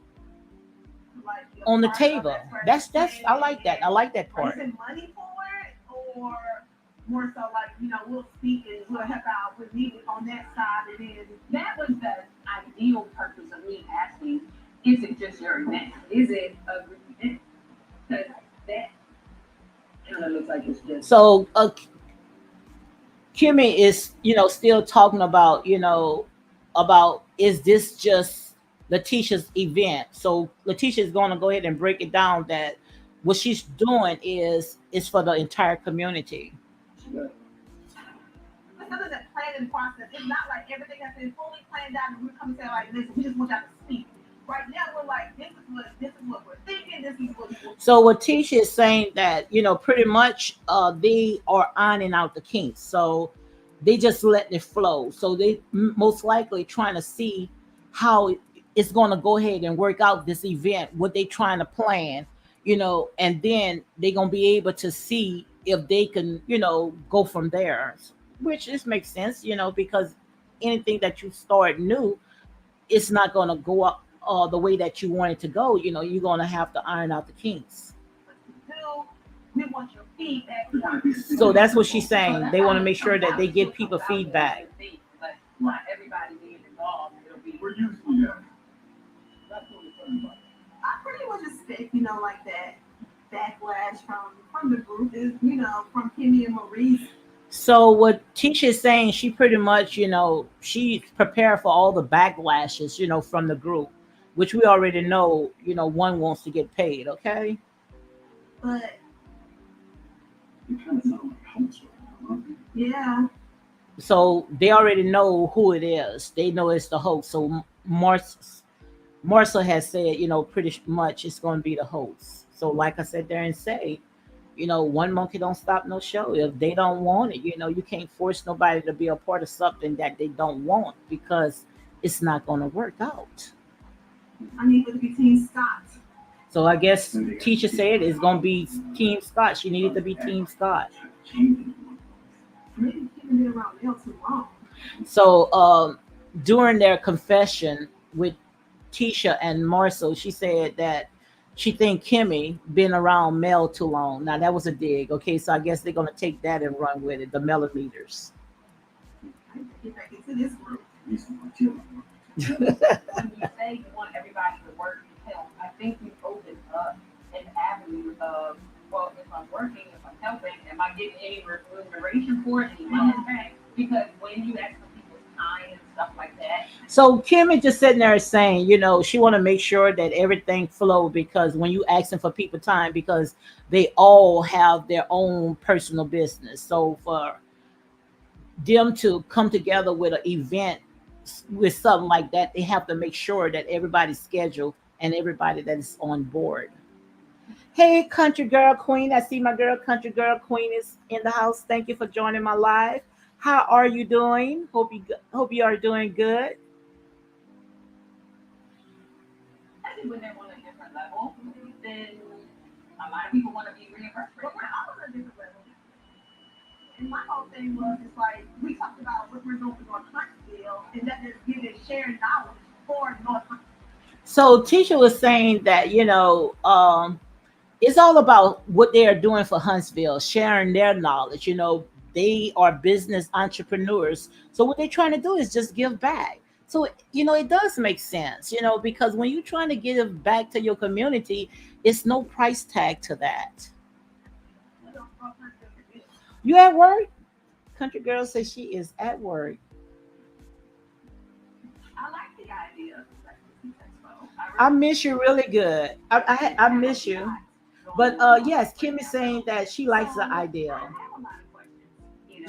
Speaker 2: Like your
Speaker 1: on the
Speaker 2: partner,
Speaker 1: table.
Speaker 2: that's where they're
Speaker 1: That's I
Speaker 2: planning
Speaker 1: like that. I
Speaker 2: and
Speaker 1: like that part.
Speaker 2: raising money for it, or more so like we'll speak and we'll help out with me on that side, and then
Speaker 3: That was the ideal purpose of me asking, is it just your event? Is it a group event? Because that kind of looks like it's just.
Speaker 1: So Kimmy is, still talking about, about is this just Letitia's event? So Letitia is going to go ahead and break it down that what she's doing is for the entire community.
Speaker 2: because of the planning process, it's not like everything has been fully planned out and we're coming to say like, listen, we just want y'all to speak. Right now, we're like, this is what we're thinking. This is what we want.
Speaker 1: So what Tisha is saying that pretty much they are ironing out the kinks. So they just letting it flow. So they most likely trying to see how it's going to go ahead and work out this event. What they trying to plan, and then they gonna be able to see if they can go from there. Which this makes sense, because anything that you start new, it's not going to go up the way that you want it to go. You're going to have to iron out the kinks.
Speaker 2: Do we want your feedback?
Speaker 1: So that's what she's
Speaker 3: So
Speaker 1: saying.
Speaker 3: that's
Speaker 1: They
Speaker 3: how
Speaker 1: want to
Speaker 3: it
Speaker 1: make
Speaker 3: comes
Speaker 1: sure that
Speaker 3: out.
Speaker 1: they
Speaker 3: It
Speaker 1: give
Speaker 3: still
Speaker 1: people
Speaker 3: comes out the way
Speaker 1: feedback.
Speaker 3: you think, but not everybody being involved. It'll be.
Speaker 2: We're
Speaker 3: usually that's what it's like.
Speaker 2: I pretty much expect, like that backlash from the group is, from Kimmy and Maurice.
Speaker 1: So what Tisha is saying, she pretty much, she's prepared for all the backlashes, from the group, which we already know, one wants to get paid, okay?
Speaker 2: But yeah,
Speaker 1: So they already know who it is. They know it's the host. So Marcel has said, pretty much it's going to be the host. So, like I said there and say, one monkey don't stop no show. If they don't want it, you can't force nobody to be a part of something that they don't want because it's not going to work out.
Speaker 2: I need it to be Team Scott.
Speaker 1: So, I guess teacher said it's going to be Team Scott. She needed to be Team Scott.
Speaker 2: Maybe Kimmy been around Mel too long.
Speaker 1: So, during their confession with Tisha and Marcel, she said that she think Kimmy been around Mel too long. Now that was a dig. Okay, so I guess they're gonna take that and run with it. The millimeters.
Speaker 2: I need to get back into this group.
Speaker 3: When you say you want everybody to work and help, I think you open up an avenue of, well, if I'm working, if I'm helping, am I getting any remuneration for it, any money back? Because when you ask for people's time and stuff like that,
Speaker 1: So Kimmy just sitting there saying, she want to make sure that everything flow because when you asking for people time, because they all have their own personal business. So for them to come together with an event with something like that, they have to make sure that everybody's scheduled and everybody that is on board. Hey, country girl queen. I see my girl, country girl queen, is in the house. Thank you for joining my live. How are you doing? Hope you are doing good.
Speaker 3: I think when they're on a different level, then a lot of people want to be reimbursed for
Speaker 2: But
Speaker 3: it.
Speaker 2: we're all on a different level. And my whole thing was, it's like, we talked about what we're doing for North Huntsville, and that is giving sharing knowledge for North Huntsville.
Speaker 1: So Tisha was saying that it's all about what they are doing for Huntsville, sharing their knowledge. They are business entrepreneurs. So what they're trying to do is just give back. So, it does make sense, because when you're trying to give back to your community, it's no price tag to that.
Speaker 2: You know, North Huntsville is it.
Speaker 1: You at work? Country girl says she is at work.
Speaker 3: I like the idea of the Breakfast Expo.
Speaker 1: I
Speaker 3: I
Speaker 1: miss you really good. I miss you. But yes, Kim is saying that she likes the
Speaker 3: I
Speaker 1: idea.
Speaker 3: have a lot of questions, you know,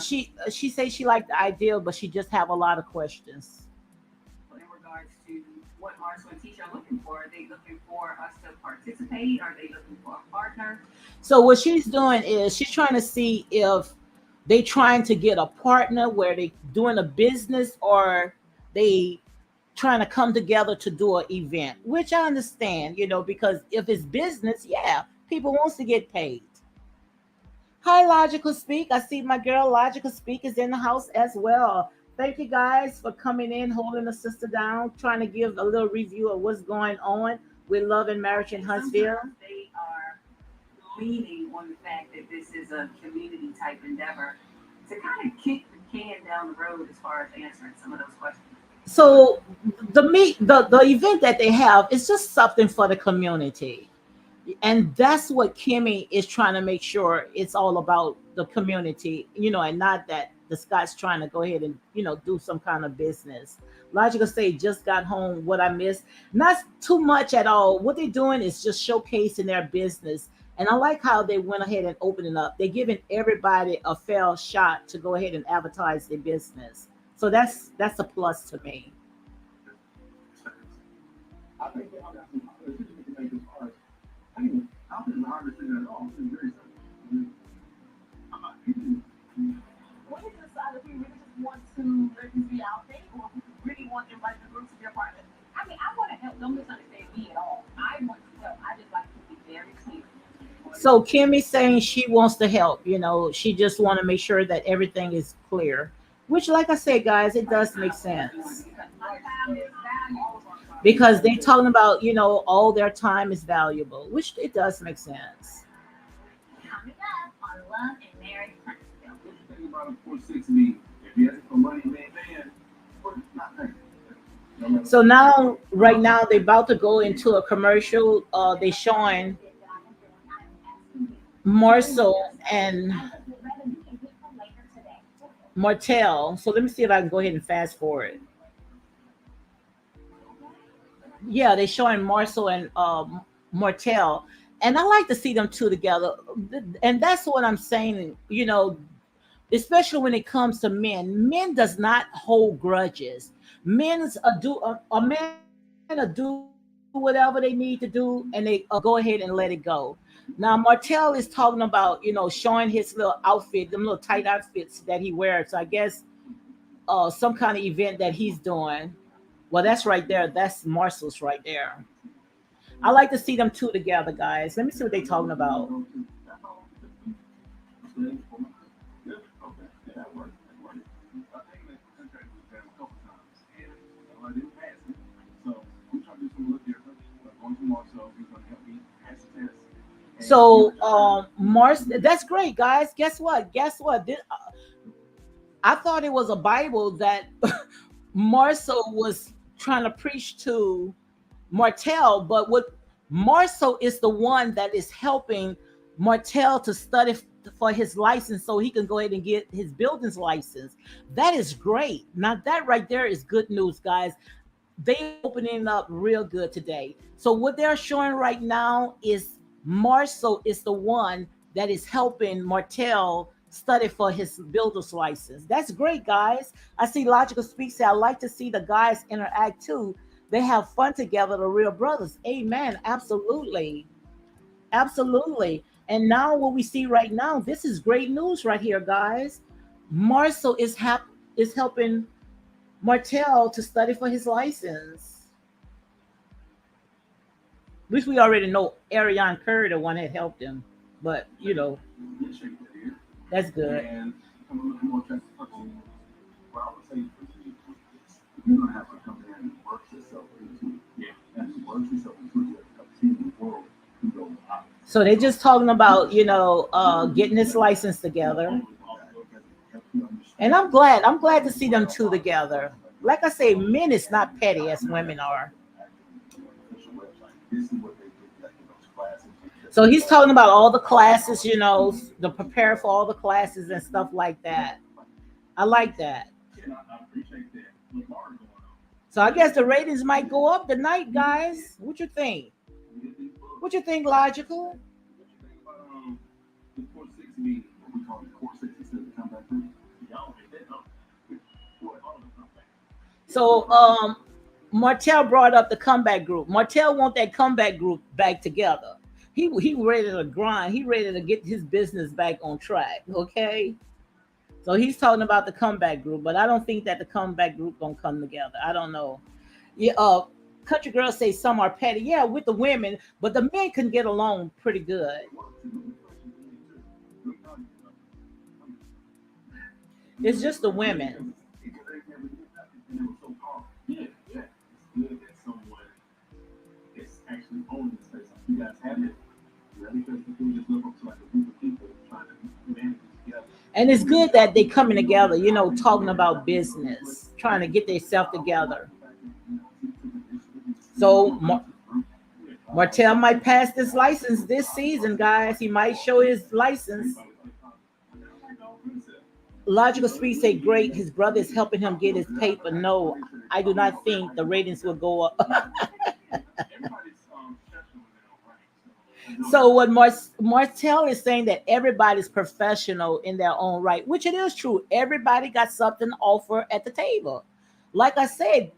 Speaker 1: She says she liked the idea, but she just have a lot of questions.
Speaker 3: in regards to what Marshall and Tisha are looking for. Are they looking for us to participate? Are they looking for a partner?
Speaker 1: So what she's doing is she's trying to see if they trying to get a partner where they doing a business or they trying to come together to do an event, which I understand, because if it's business, yeah, people wants to get paid. Hi, Logical Speak. I see my girl Logical Speak is in the house as well. Thank you guys for coming in, holding the sister down, trying to give a little review of what's going on with Love and
Speaker 3: I
Speaker 1: Marriage in
Speaker 3: think
Speaker 1: Huntsville.
Speaker 3: sometimes they are leaning on the fact that this is a community type endeavor to kind of kick the can down the road as far as answering some of those questions.
Speaker 1: So the event that they have is just something for the community. And that's what Kimmy is trying to make sure it's all about the community, and not that the Scots trying to go ahead and do some kind of business. Logical say just got home. What I missed, not too much at all. What they're doing is just showcasing their business, and I like how they went ahead and opened it up. They're giving everybody a fair shot to go ahead and advertise their business. So that's a plus to me.
Speaker 3: I
Speaker 2: We need to decide if we really just want to let this be our thing or if we really want everybody in the group to be a part of it.
Speaker 3: I mean, I want to help. Don't misunderstand me at all. I want to help. I just like to be very clear.
Speaker 1: So Kimmy's saying she wants to help. She just want to make sure that everything is clear. Which, like I said, guys, it does make sense
Speaker 3: My time is valuable.
Speaker 1: because they talking about all their time is valuable, which it does make sense.
Speaker 2: Coming up on Love and Marriage Huntsville.
Speaker 4: What you think about a 460? If you ask for money, man, what not paying? No matter
Speaker 1: So now, right now, they're about to go into a commercial. They showing Marcel and Martel. So let me see if I can go ahead and fast forward. Yeah, they're showing Marcel and Martel, and I like to see them two together. And that's what I'm saying. Especially when it comes to men. Men does not hold grudges. Men's a man do whatever they need to do, and they go ahead and let it go. Now Martel is talking about showing his little outfit, them little tight outfits that he wears. So I guess some kind of event that he's doing. Well, that's right there. That's Marcel's right there. I like to see them two together, guys. Let me see what they're talking about.
Speaker 4: yeah, okay, yeah, that worked. That worked. I think that contract was passed a couple times, and I didn't pass it. So I'm trying to do something a little different. Going to Marcel, he's going to help me pass the test. And he
Speaker 1: So,
Speaker 4: returned.
Speaker 1: Mars, that's great, guys. Guess what? Guess what? I thought it was a Bible that Marcel was trying to preach to Martel, but what Marcel is the one that is helping Martel to study for his license so he can go ahead and get his building's license. That is great. Now that right there is good news, guys. They opening up real good today. So what they're showing right now is Marcel is the one that is helping Martel study for his builder's license. That's great, guys. I see Logical Speak say I like to see the guys interact too. They have fun together, the real brothers. Amen. Absolutely. Absolutely. And now what we see right now, this is great news right here, guys. Marcel is helping Martel to study for his license, which we already know Ariane Curry, the one that helped him. But
Speaker 4: Get shape that here.
Speaker 1: that's good.
Speaker 4: And become a little more transferable. What I would say for you is you're going to have to come in and work yourself into it. Yeah. And work yourself into it. See the world you go out.
Speaker 1: So they're just talking about, getting this license together. And I'm glad. I'm glad to see them two together. Like I say, men is not petty as women are. So he's talking about all the classes, to prepare for all the classes and stuff like that. I like that.
Speaker 4: Yeah, I appreciate that. Lamar going on.
Speaker 1: So I guess the ratings might go up tonight, guys. What you think? What you think, Logical?
Speaker 4: What you think about the 460, what we call it, core 66, the comeback group? Y'all get that up. What all the comeback?
Speaker 1: So Martel brought up the comeback group. Martel want that comeback group back together. He ready to grind. He ready to get his business back on track. Okay. So he's talking about the comeback group, but I don't think that the comeback group gonna come together. I don't know. Yeah, country girls say some are petty. Yeah, with the women, but the men can get along pretty good. It's just the women.
Speaker 4: Yeah, yeah. It's good that someone is actually owning the space. Like you guys have it. Because people just look up to like a group of people trying to manage it together.
Speaker 1: And it's good that they coming together, talking about business, trying to get themselves together. So Martel might pass this license this season, guys. He might show his license. Logical Speed say great. His brother is helping him get his paper. No, I do not think the ratings will go up. So what Martel is saying that everybody's professional in their own right, which it is true. Everybody got something to offer at the table. Like I said,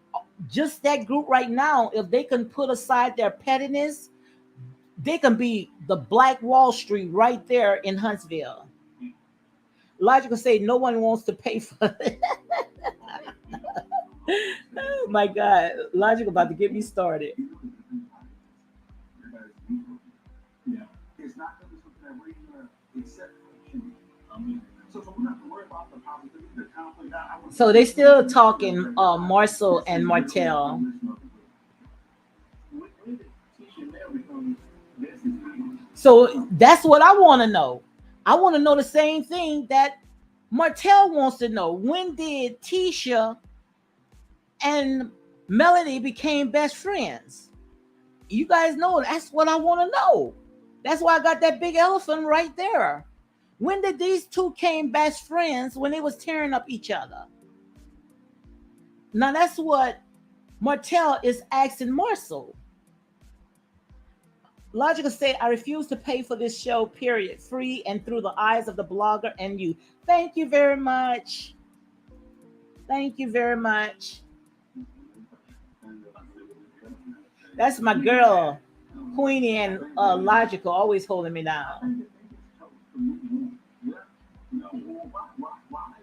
Speaker 1: Just that group right now, if they can put aside their pettiness, they can be the Black Wall Street right there in Huntsville. Logical say no one wants to pay for it. Oh my God, Logic about to get me started.
Speaker 4: Yeah. It's not going to be something that we're going to accept from you. So we don't have to worry about the positivity, the conflict. I want
Speaker 1: So they still talking, Marcel and Martel.
Speaker 4: when did Tisha Mel become Bessie's friend?
Speaker 1: So that's what I want to know. I want to know the same thing that Martel wants to know. When did Tisha and Melody became best friends? You guys know that's what I want to know. That's why I got that big elephant right there. When did these two came best friends when they was tearing up each other? Now that's what Martel is asking Marcel. Logical say, I refuse to pay for this show, period. Free and through the eyes of the blogger and you. Thank you very much. Thank you very much. That's my girl, Queenie and Logical, always holding me
Speaker 4: I
Speaker 1: down.
Speaker 4: think it's tough for you to move. Yeah. Why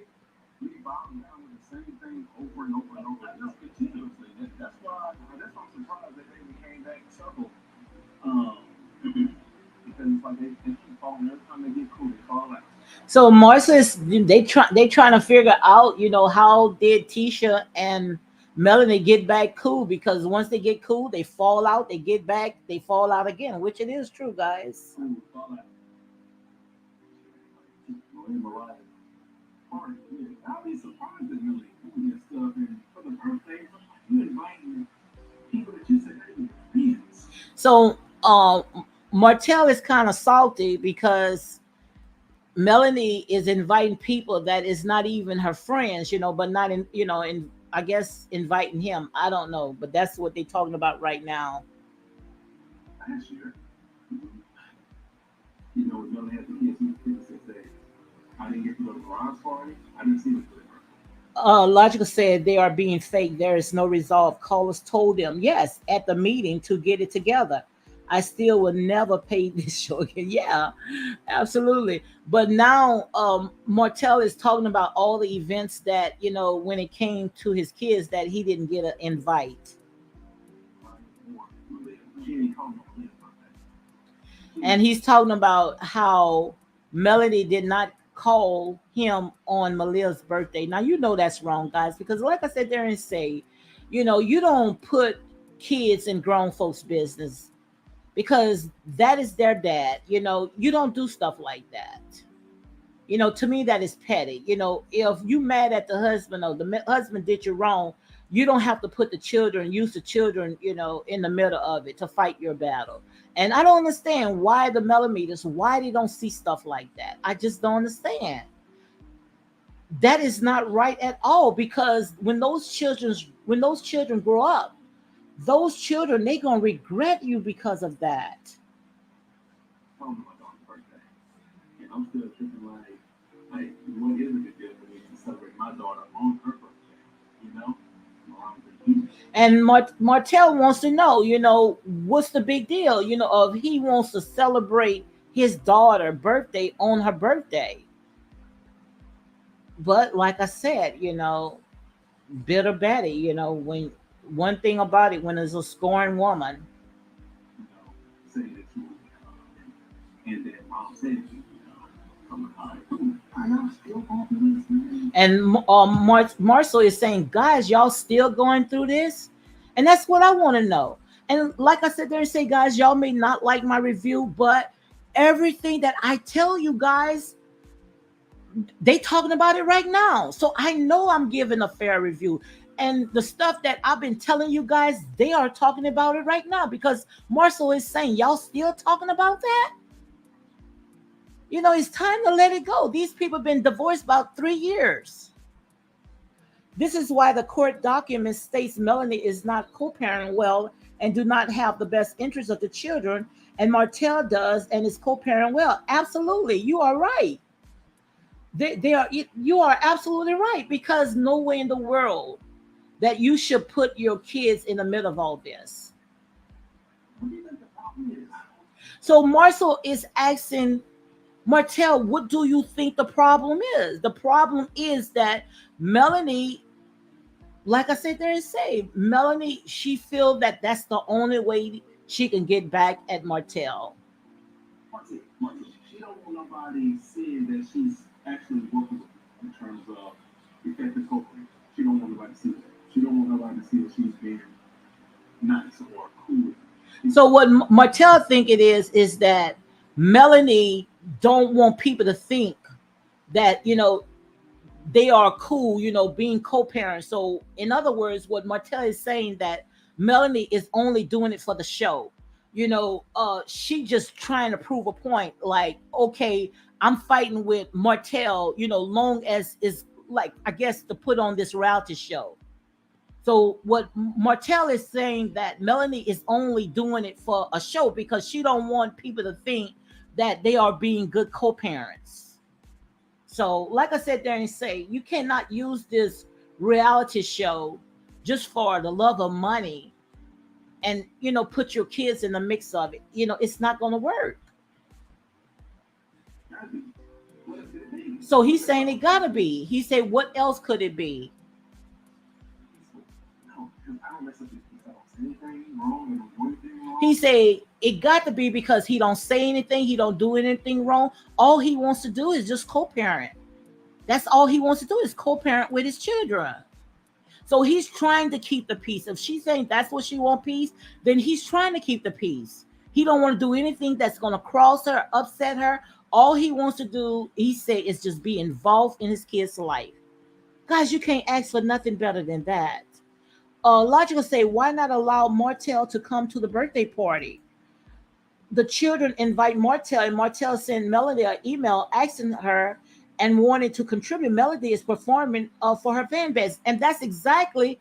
Speaker 4: revolve around with the same thing over and over and over just continuously? That's why I'm surprised that they came back circle. Um, because it's like they keep falling every time they get cool, they fall out.
Speaker 1: So Marcus, they trying to figure out, how did Tisha and Melanie get back cool? Because once they get cool, they fall out, they get back, they fall out again, which it is true, guys.
Speaker 4: Cool, fall out. When Mariah party, yeah. I'll be surprised at Millie doing this stuff and for the birthday, you inviting people that you said they were friends.
Speaker 1: So Martell is kind of salty because Melanie is inviting people that is not even her friends, but not in I guess inviting him. I don't know, but that's what they're talking about right now.
Speaker 4: Last year, when Millie had the kids, people said, I didn't get to go to the garage party. I didn't see the birthday.
Speaker 1: Logical said they are being fake. There is no resolve. Callers told them, yes, at the meeting to get it together. I still will never pay this show again. Yeah, absolutely. But now Martell is talking about all the events that, when it came to his kids that he didn't get an invite. And he's talking about how Melody did not call him on Malia's birthday. Now you know that's wrong, guys, because like I said there and say, you don't put kids in grown folks' business because that is their dad. You don't do stuff like that. To me that is petty. If you mad at the husband or the husband did you wrong, you don't have to put the children, use the children, in the middle of it to fight your battle. And I don't understand why the millimeters, why they don't see stuff like that. I just don't understand. That is not right at all because when those children grow up, those children they gonna regret you because of that.
Speaker 4: Talking about my daughter's birthday. And I'm still thinking like, what is a good deal for me to celebrate my daughter on her birthday? You know?
Speaker 1: And Martell wants to know, what's the big deal? Of he wants to celebrate his daughter' birthday on her birthday. But like I said, bitter Betty, when one thing about it, when there's a scorned woman,
Speaker 4: Say that you and that mom said you come on. Are y'all still going through this, man?
Speaker 1: and Marcel is saying, guys, y'all still going through this, and that's what I want to know. And like I said, there say, guys, y'all may not like my review, but everything that I tell you guys, they talking about it right now, so I know I'm giving a fair review. And the stuff that I've been telling you guys, they are talking about it right now because Marcel is saying, y'all still talking about that. It's time to let it go. These people have been divorced about 3 years. This is why the court document states Melanie is not co-parenting well and do not have the best interest of the children, and Martell does and is co-parenting well. Absolutely, you are right. They are. You are absolutely right because no way in the world that you should put your kids in the middle of all this.
Speaker 4: What do you think the problem is?
Speaker 1: So Marcel is asking Martell, what do you think the problem is? The problem is that Melanie, like I said there and say, Melanie, she feel that that's the only way she can get back at Martell.
Speaker 4: Marty, she don't want nobody seeing that she's actually working with you in terms of effective coping. She don't want nobody to see that. She don't want nobody to see that she's being nice or cool.
Speaker 1: So what Martell think it is that Melanie don't want people to think that they are cool, being co-parents. So in other words, what Martell is saying that Melanie is only doing it for the show. She just trying to prove a point. Like, okay, I'm fighting with Martell, long as is like I guess to put on this reality show. So what Martell is saying that Melanie is only doing it for a show because she don't want people to think that they are being good co-parents. So like I said there and say, you cannot use this reality show just for the love of money and put your kids in the mix of it. It's not going to work. So he's saying it gotta be. He said, what else could it be?
Speaker 4: No, because I don't mess up with people. I don't say anything wrong. I don't do anything wrong.
Speaker 1: He said it got to be because he don't say anything, he don't do anything wrong. All he wants to do is just co-parent. That's all he wants to do is co-parent with his children. So he's trying to keep the peace. If she's saying that's what she wants peace, then he's trying to keep the peace. He don't want to do anything that's going to cross her, upset her. All he wants to do, he said, is just be involved in his kid's life. Guys, you can't ask for nothing better than that. Logical say, why not allow Martell to come to the birthday party? The children invite Martell, and Martell sent Melody an email asking her and wanted to contribute. Melody is performing for her fan base, and that's exactly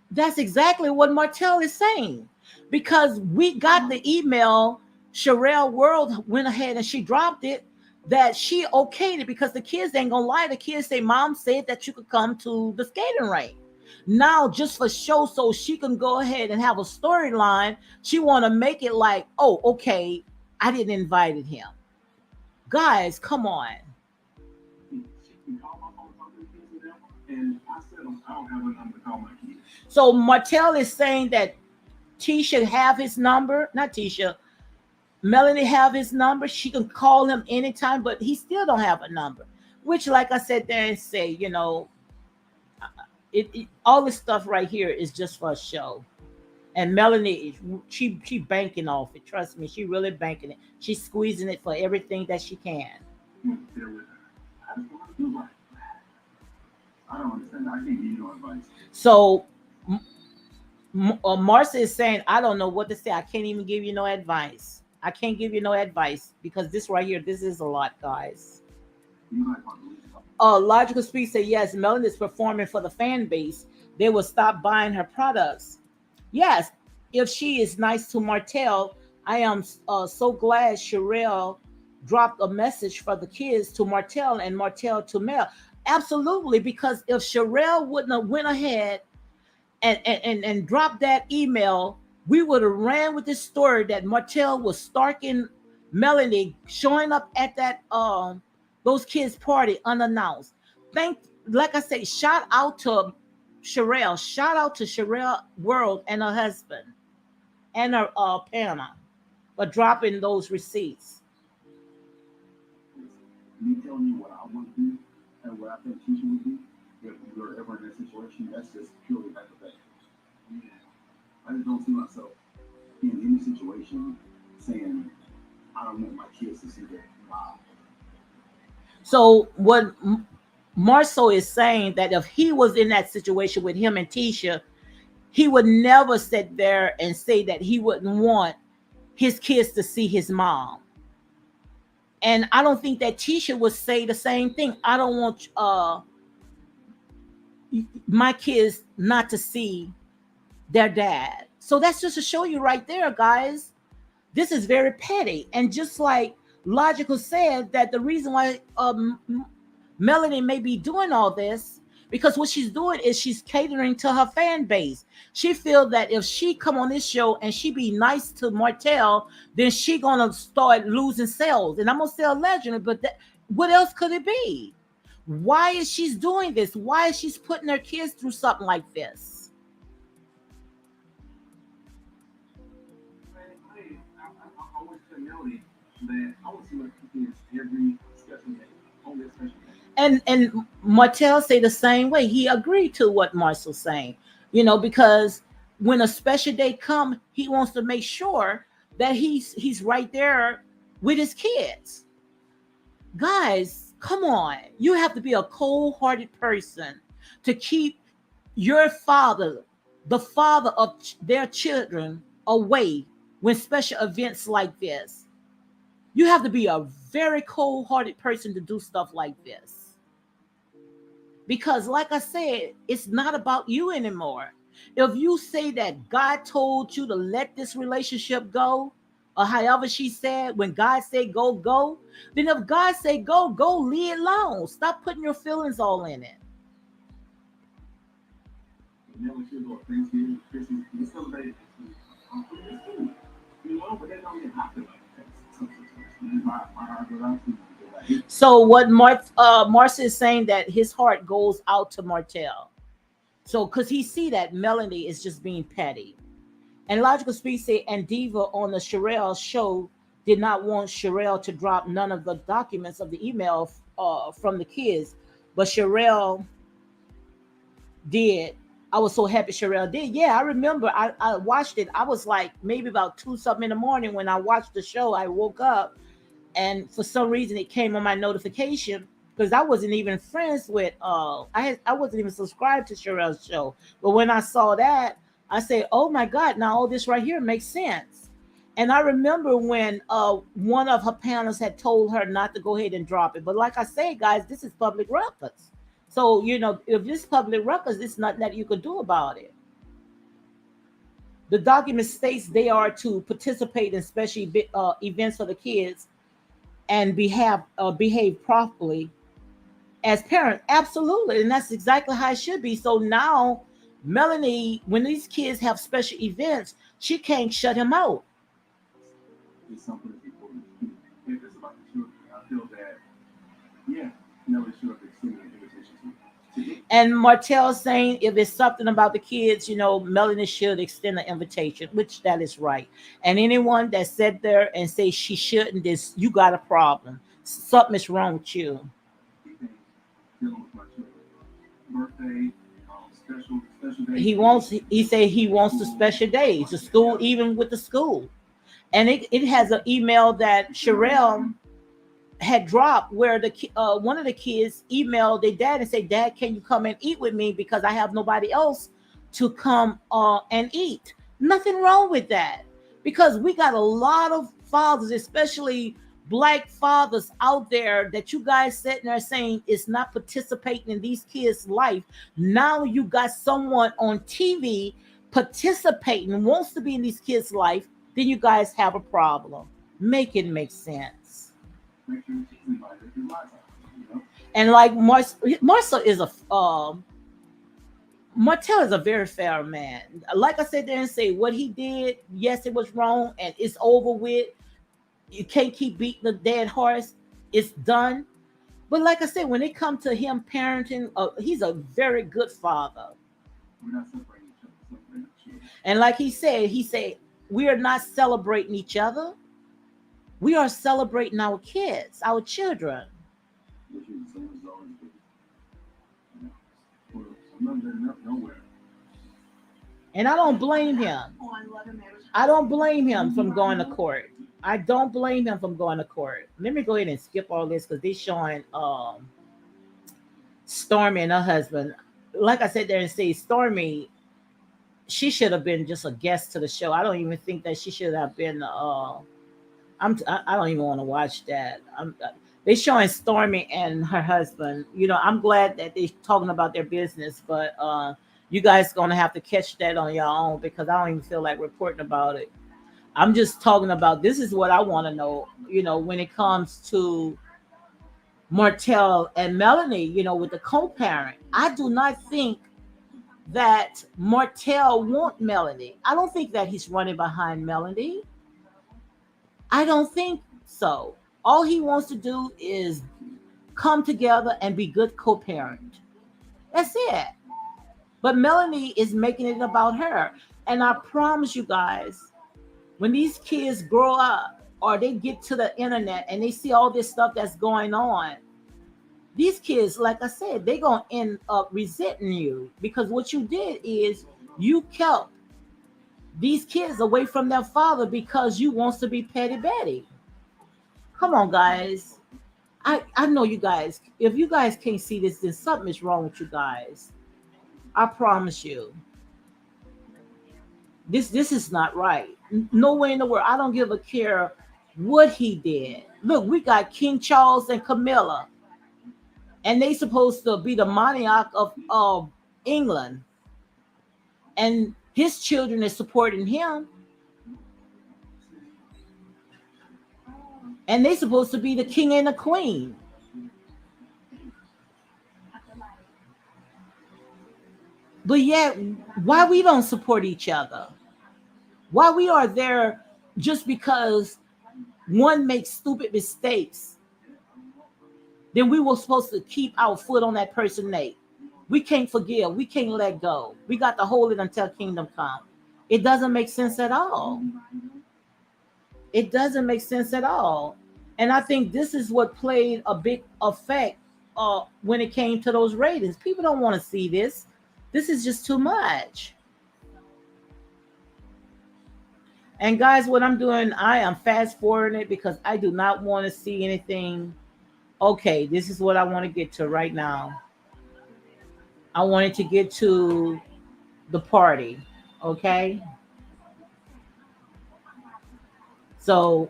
Speaker 1: what Martell is saying. Because we got the email, Sherelle World went ahead and she dropped it, that she okayed it because the kids ain't gonna lie. The kids say, Mom said that you could come to the skating rink. Now, just for show, so she can go ahead and have a storyline, she want to make it like, oh, okay, I didn't invite him. Guys, come on.
Speaker 4: She can call my phone, talk to the kids, whatever. And I said, I don't have a number to call my kids.
Speaker 1: So Martell is saying that Tisha have his number, not Tisha, Melanie have his number. She can call him anytime, but he still don't have a number. Which, like I said there and say, all this stuff right here is just for a show. And Melanie, she banking off it. Trust me, she really banking it. She's squeezing it for everything that she can.
Speaker 4: There with her. I just want to do right. I don't understand. I can't give you no advice.
Speaker 1: So Marcia is saying, I don't know what to say. I can't even give you no advice. I can't give you no advice because this right here, this is a lot, guys.
Speaker 4: You might want to lose.
Speaker 1: Logical Speed said, yes, Melanie is performing for the fan base. They will stop buying her products. Yes, if she is nice to Martell, I am so glad Sherelle dropped a message for the kids to Martell and Martell to Mel. Absolutely, because if Sherelle wouldn't have went ahead and dropped that email, we would have ran with this story that Martell was stalking Melanie, showing up at that those kids' party unannounced. Like I say, shout out to Sherelle. Shout out to Sherelle World and her husband and her Panama for dropping those receipts.
Speaker 4: Me telling you what I want to do and what I think Tisha would do, if you're ever in that situation, that's just purely hypothetical. Yeah. I just don't see myself in any situation saying I don't want my kids to see that. Wow.
Speaker 1: So what Marceau is saying, that if he was in that situation with him and Tisha, he would never sit there and say that he wouldn't want his kids to see his mom. And I don't think that Tisha would say the same thing. I don't want my kids not to see their dad. So that's just to show you right there, guys. This is very petty. And just like Logical said, that the reason why Melanie may be doing all this, because what she's doing is she's catering to her fan base. She feel that if she come on this show and she be nice to Martell, then she gonna start losing sales. And I'm gonna say allegedly, but what else could it be? Why is she's doing this? Why is she's putting her kids through something like this?
Speaker 4: I always tell Melody that I want to see my kids every special day, on their special day.
Speaker 1: And Martell say the same way. He agreed to what Marcel's saying, because when a special day come, he wants to make sure that he's right there with his kids. Guys, come on. You have to be a cold-hearted person to keep your father, the father of their children, away when special events like this. You have to be a very cold-hearted person to do stuff like this. Because, like I said, it's not about you anymore. If you say that God told you to let this relationship go, or however she said, when God said go, go, then if God said go, go, leave it alone. Stop putting your feelings all in it.
Speaker 4: Never should go Thanksgiving, Christmas, we celebrate it. But they don't get happy like that. My heart goes out to you.
Speaker 1: So what Marcia is saying, that his heart goes out to Martell. So because he see that Melanie is just being petty. And Logical Speed said, and Diva on the Sherelle show did not want Sherelle to drop none of the documents of the email from the kids, but Sherelle did. I was so happy Sherelle did. Yeah, I remember. I watched it. I was like maybe about 2 something in the morning when I watched the show. I woke up, and for some reason it came on my notification because I wasn't even friends with I wasn't even subscribed to Sherelle's show. But when I saw that, I said, "Oh my God! Now all this right here makes sense." And I remember when one of her panelists had told her not to go ahead and drop it. But like I say, guys, this is public records. So if this public records, there's nothing that you could do about it. The document states they are to participate in special events for the kids and behave properly as parents. Absolutely, and that's exactly how it should be. So now, Melanie, when these kids have special events, she can't shut him out.
Speaker 4: It's something that's important. If it's about the children, I feel that, yeah, Melody should have extended an invitation to
Speaker 1: And Martell saying if it's something about the kids, Melanie should extend an invitation, which that is right. And anyone that sat there and say she shouldn't, this you got a problem. Something is wrong with you.
Speaker 4: dealing with my children. Birthday, special days.
Speaker 1: He said he wants the special days, the school, even with the school. And it has an email that Sherelle had dropped where the one of the kids emailed their dad and said, "Dad, can you come and eat with me because I have nobody else to come and eat?" Nothing wrong with that, because we got a lot of fathers, especially black fathers out there, that you guys sitting there saying is not participating in these kids' life. Now you got someone on TV participating, wants to be in these kids' life, then you guys have a problem. Make it make sense.
Speaker 4: Make sure she's invited to my time,
Speaker 1: And like Marcel is Martell is a very fair man. Like I said there and say what he did, yes, it was wrong and it's over with. You can't keep beating the dead horse. It's done. But like I said, when it comes to him parenting, he's a very good father.
Speaker 4: We're not separating each other, separating the children.
Speaker 1: And like he said, we are not celebrating each other. We are celebrating our kids, our children.
Speaker 4: Which is the same as always, but, sometimes they're nowhere.
Speaker 1: And I don't blame him. I don't blame him from going to court. I don't blame him from going to court. Let me go ahead and skip all this because they're showing Stormy and her husband. Like I said there and say, Stormy, she should have been just a guest to the show. I don't even think that she should have been. I don't even want to watch that. They're showing Stormy and her husband. I'm glad that they're talking about their business, but you guys gonna have to catch that on your own because I don't even feel like reporting about it. I'm just talking about this is what I want to know. When it comes to Martell and Melanie, with the co-parent. I do not think that Martell want Melanie. I don't think that he's running behind Melanie. I don't think so. All he wants to do is come together and be good co-parent. That's it. But Melanie is making it about her. And I promise you guys, when these kids grow up or they get to the internet and they see all this stuff that's going on, these kids, like I said, they're going to end up resenting you because what you did is you kept these kids away from their father because you wants to be petty Betty. Come on, guys. I know you guys. If you guys can't see this, then something is wrong with you guys. I promise you. This is not right. No way in the world. I don't give a care what he did. Look, we got King Charles and Camilla, and they supposed to be the monarch of England, and his children is supporting him, and they supposed to be the king and the queen. But yet, why we don't support each other? Why we are there just because one makes stupid mistakes, then we were supposed to keep our foot on that person Nate. We can't forgive. We can't let go. We got to hold it until kingdom come. It doesn't make sense at all. It doesn't make sense at all. And I think this is what played a big effect when it came to those ratings. People don't want to see this. This is just too much. And guys, what I'm doing, I am fast forwarding it because I do not want to see anything. Okay, this is what I want to get to right now. I wanted to get to the party. Okay. So,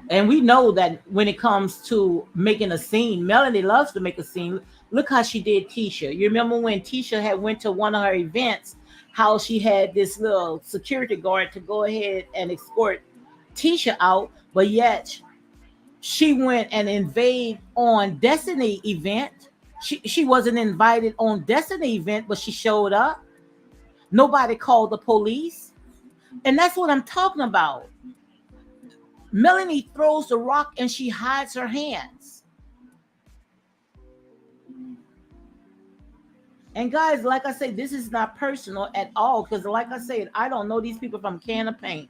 Speaker 1: and we know that when it comes to making a scene, Melanie loves to make a scene. Look how she did Tisha. You remember when Tisha had went to one of her events, how she had this little security guard to go ahead and escort Tisha out, but yet she went and invade on Destiny event. She wasn't invited on Destiny event, but she showed up. Nobody called the police. And that's what I'm talking about. Melanie throws the rock and she hides her hands. And guys, like I said, this is not personal at all. Because like I said, I don't know these people from can of paint.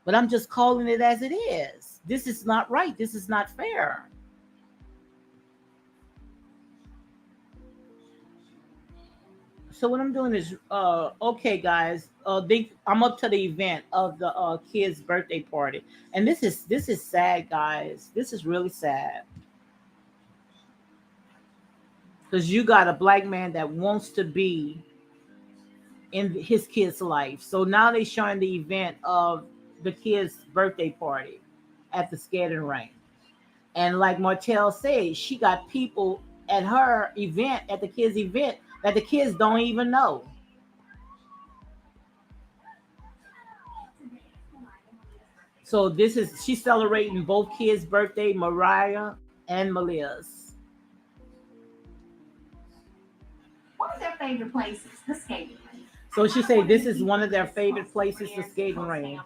Speaker 1: But I'm just calling it as it is. This is not right. This is not fair. So what I'm doing is, okay, guys, I'm up to the event of the kid's birthday party, and this is sad, guys. This is really sad because you got a black man that wants to be in his kid's life. So now they're showing the event of the kid's birthday party at the skating rink, and like Martell said, she got people at her event, at the kids' event, that the kids don't even know. So this is she's celebrating both kids' birthday, Mariah and Malia's.
Speaker 2: What are their favorite places? The skating rink.
Speaker 1: So she said this is one of their favorite places to skate and rain.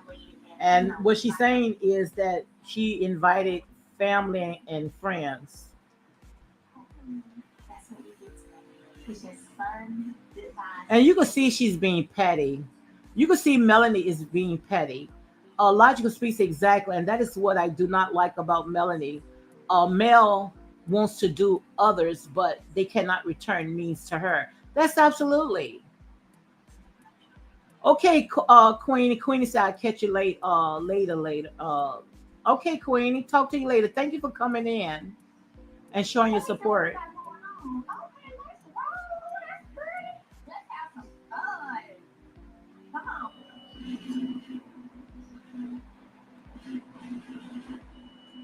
Speaker 1: And what she's saying is that she invited family and friends.
Speaker 2: That's what we get to. It's just fun, divine.
Speaker 1: And you can see she's being petty. You can see Melanie is being petty. Logical speaks exactly, and that is what I do not like about Melanie. Mel wants to do others, but they cannot return means to her. That's absolutely okay. Queenie said I'll catch you later. Okay, Queenie, talk to you later. Thank you for coming in and showing your support.
Speaker 2: Okay, let's roll. That's pretty. Let's have some fun. Come on.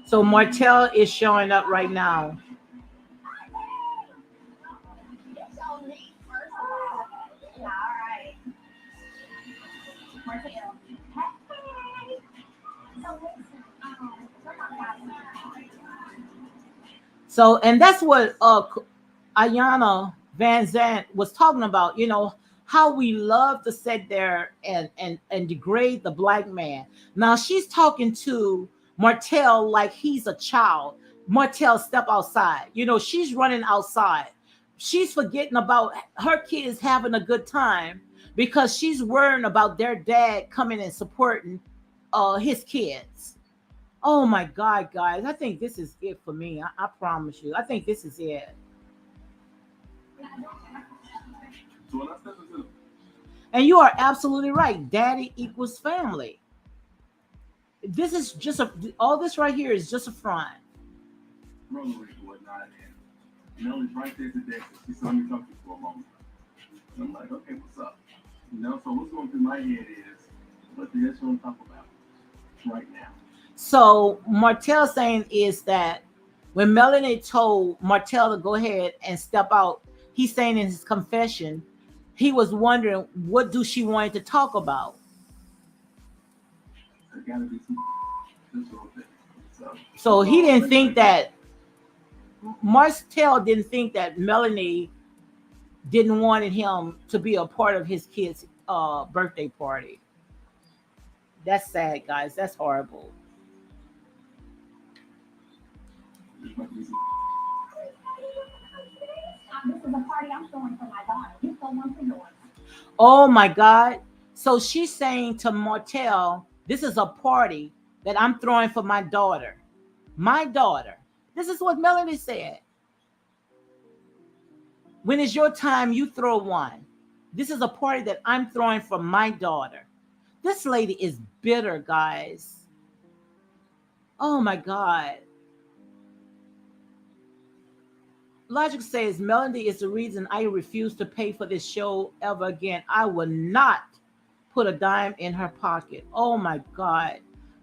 Speaker 1: So Martell is showing up right now.
Speaker 2: It's so neat, first of all. Yeah, all right. Martell. Hey. So listen, we're talking about
Speaker 1: So, and that's what Ayana Van Zant was talking about, how we love to sit there and degrade the black man. Now she's talking to Martell like he's a child. Martell, step outside. She's running outside. She's forgetting about her kids having a good time because she's worrying about their dad coming and supporting his kids. Oh my God, guys. I think this is it for me. I promise you. I think this is it.
Speaker 4: So when I step into the
Speaker 1: And you are absolutely right. Daddy equals family. This is just all this right here is just a front.
Speaker 4: roller rink and whatnot, and Melanie's right there today. She saw me talking for a moment. And I'm like, okay, what's up? So what's going through my head is, what the hell you want to talk about right now?
Speaker 1: So Martell saying is that when Melanie told Martell to go ahead and step out, he's saying in his confession, he was wondering what do she want to talk about.
Speaker 4: There gotta be some this little thing.
Speaker 1: So he didn't think that Martell didn't think that Melanie didn't wanted him to be a part of his kid's birthday party. That's sad, guys. That's horrible.
Speaker 4: There might be some
Speaker 2: This is a party I'm throwing for my daughter. You throw one for yours.
Speaker 1: Oh my God. So she's saying to Martell, this is a party that I'm throwing for my daughter. My daughter. This is what Melanie said. When it's your time, you throw one. This is a party that I'm throwing for my daughter. This lady is bitter, guys. Oh my God. Logic says Melody is the reason I refuse to pay for this show ever again. I will not put a dime in her pocket. Oh my God.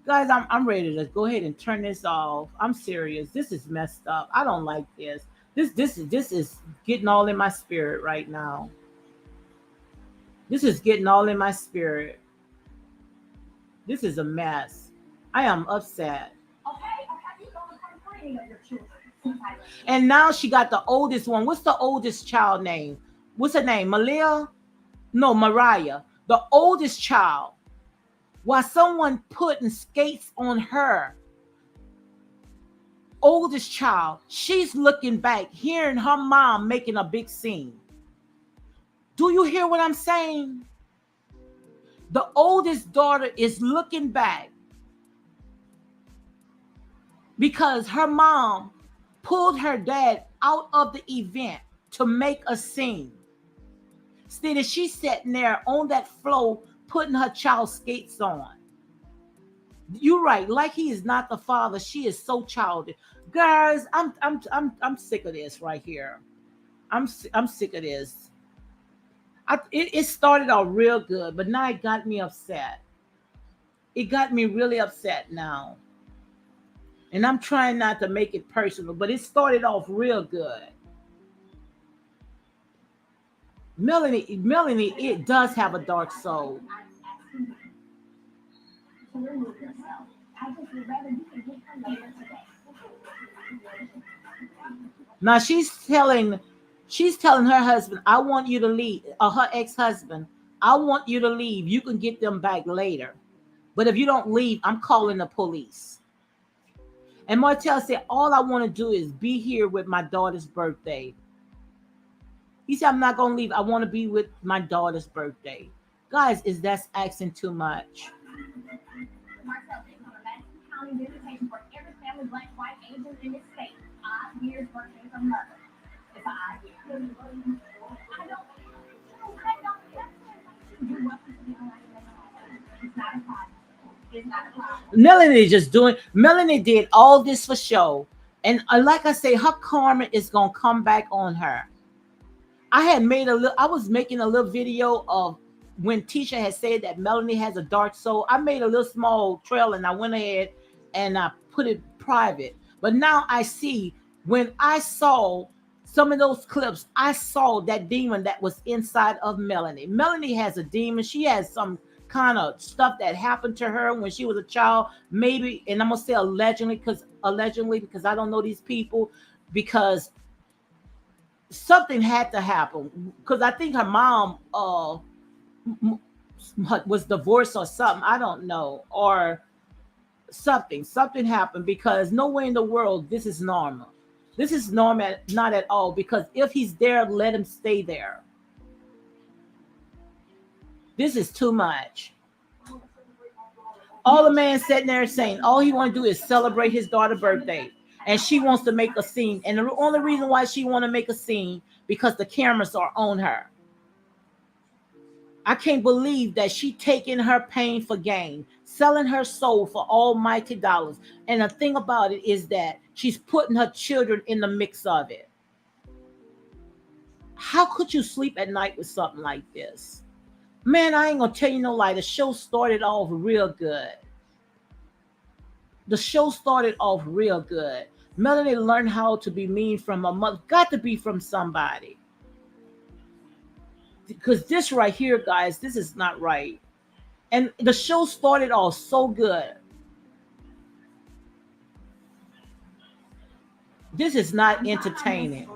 Speaker 1: Guys, I'm ready to go ahead and turn this off. I'm serious. This is messed up. I don't like this. This is getting all in my spirit right now. This is getting all in my spirit. This is a mess. I am upset.
Speaker 2: Okay, you don't come for any of your children. Since I left.
Speaker 1: And now she got the oldest one. What's the oldest child name? What's her name? Malia? No, Mariah. The oldest child. While someone putting skates on her oldest child, she's looking back, hearing her mom making a big scene. Do you hear what I'm saying? The oldest daughter is looking back because her mom pulled her dad out of the event to make a scene. Instead of she sitting there on that floor putting her child skates on. You're right. Like he is not the father. She is so childish. Guys, I'm sick of this right here. I'm sick of this. It started out real good, but now it got me upset. It got me really upset now. And I'm trying not to make it personal, but it started off real good. Melanie, it does have a dark soul.
Speaker 2: I'm asking you to remove yourself. I just would rather you could get her later today.
Speaker 1: Now she's telling her husband, I want you to leave, or her ex-husband, I want you to leave. You can get them back later. But if you don't leave, I'm calling the police. And Martell said, all I want to do is be here with my daughter's birthday. He said, I'm not going to leave. I want to be with my daughter's birthday. Guys, is that asking too much?
Speaker 2: Marcel takes on a Madison County visitation for every family, black, white, Asian in this state. 5 years birthday of mother. It's an odd year. I don't. You're welcome to be on. It's not a problem. It's not a problem.
Speaker 1: Melanie did all this for show. And like I say, her karma is going to come back on her. I was making a little video of when Tisha had said that Melanie has a dark soul. I made a little small trail and I went ahead and I put it private. But now I see, when I saw some of those clips, I saw that demon that was inside of Melanie. Melanie has a demon. She has some kind of stuff that happened to her when she was a child. Maybe, and I'm gonna say allegedly because I don't know these people. because something had to happen. Because I think her mom m- was divorced or something. I don't know, or something happened, because no way in the world this is normal. This is normal, not at all. Because if he's there, let him stay there. This is too much. All the man sitting there saying all he want to do is celebrate his daughter's birthday, and she wants to make a scene. And the only reason why she want to make a scene because the cameras are on her. I can't believe that she taking her pain for gain, selling her soul for almighty dollars. And the thing about it is that she's putting her children in the mix of it. How could you sleep at night with something like this? Man, I ain't gonna tell you no lie. The show started off real good. The show started off real good. Melanie learned how to be mean from her mother. Got to be from somebody. Because this right here, guys, this is not right. And the show started off so good. This is not entertaining.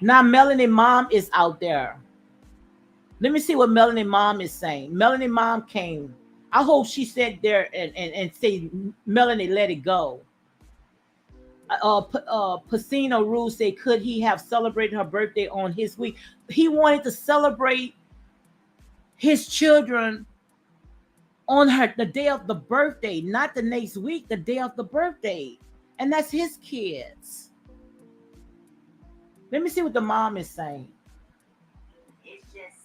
Speaker 1: Now Melanie mom is out there. Let me see what Melanie mom is saying. Melanie mom came. I hope she sat there and say, Melanie, let it go. Pacino Rule said, could he have celebrated her birthday on his week? He wanted to celebrate his children on the day of the birthday, not the next week, the day of the birthday. And that's his kids. Let me see what the mom is saying. It's just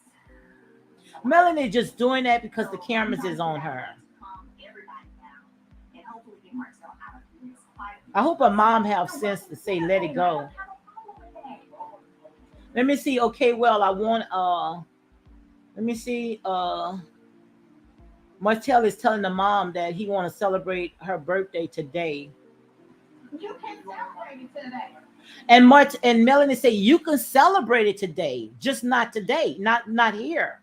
Speaker 1: Melanie just doing that because the cameras is on her. I hope her mom have sense to say let it go. Let me see. Okay, well, I want let me see. Martell is telling the mom that he want to celebrate her birthday today.
Speaker 2: You can celebrate it today.
Speaker 1: And Melanie say you can celebrate it today, just not today, not here.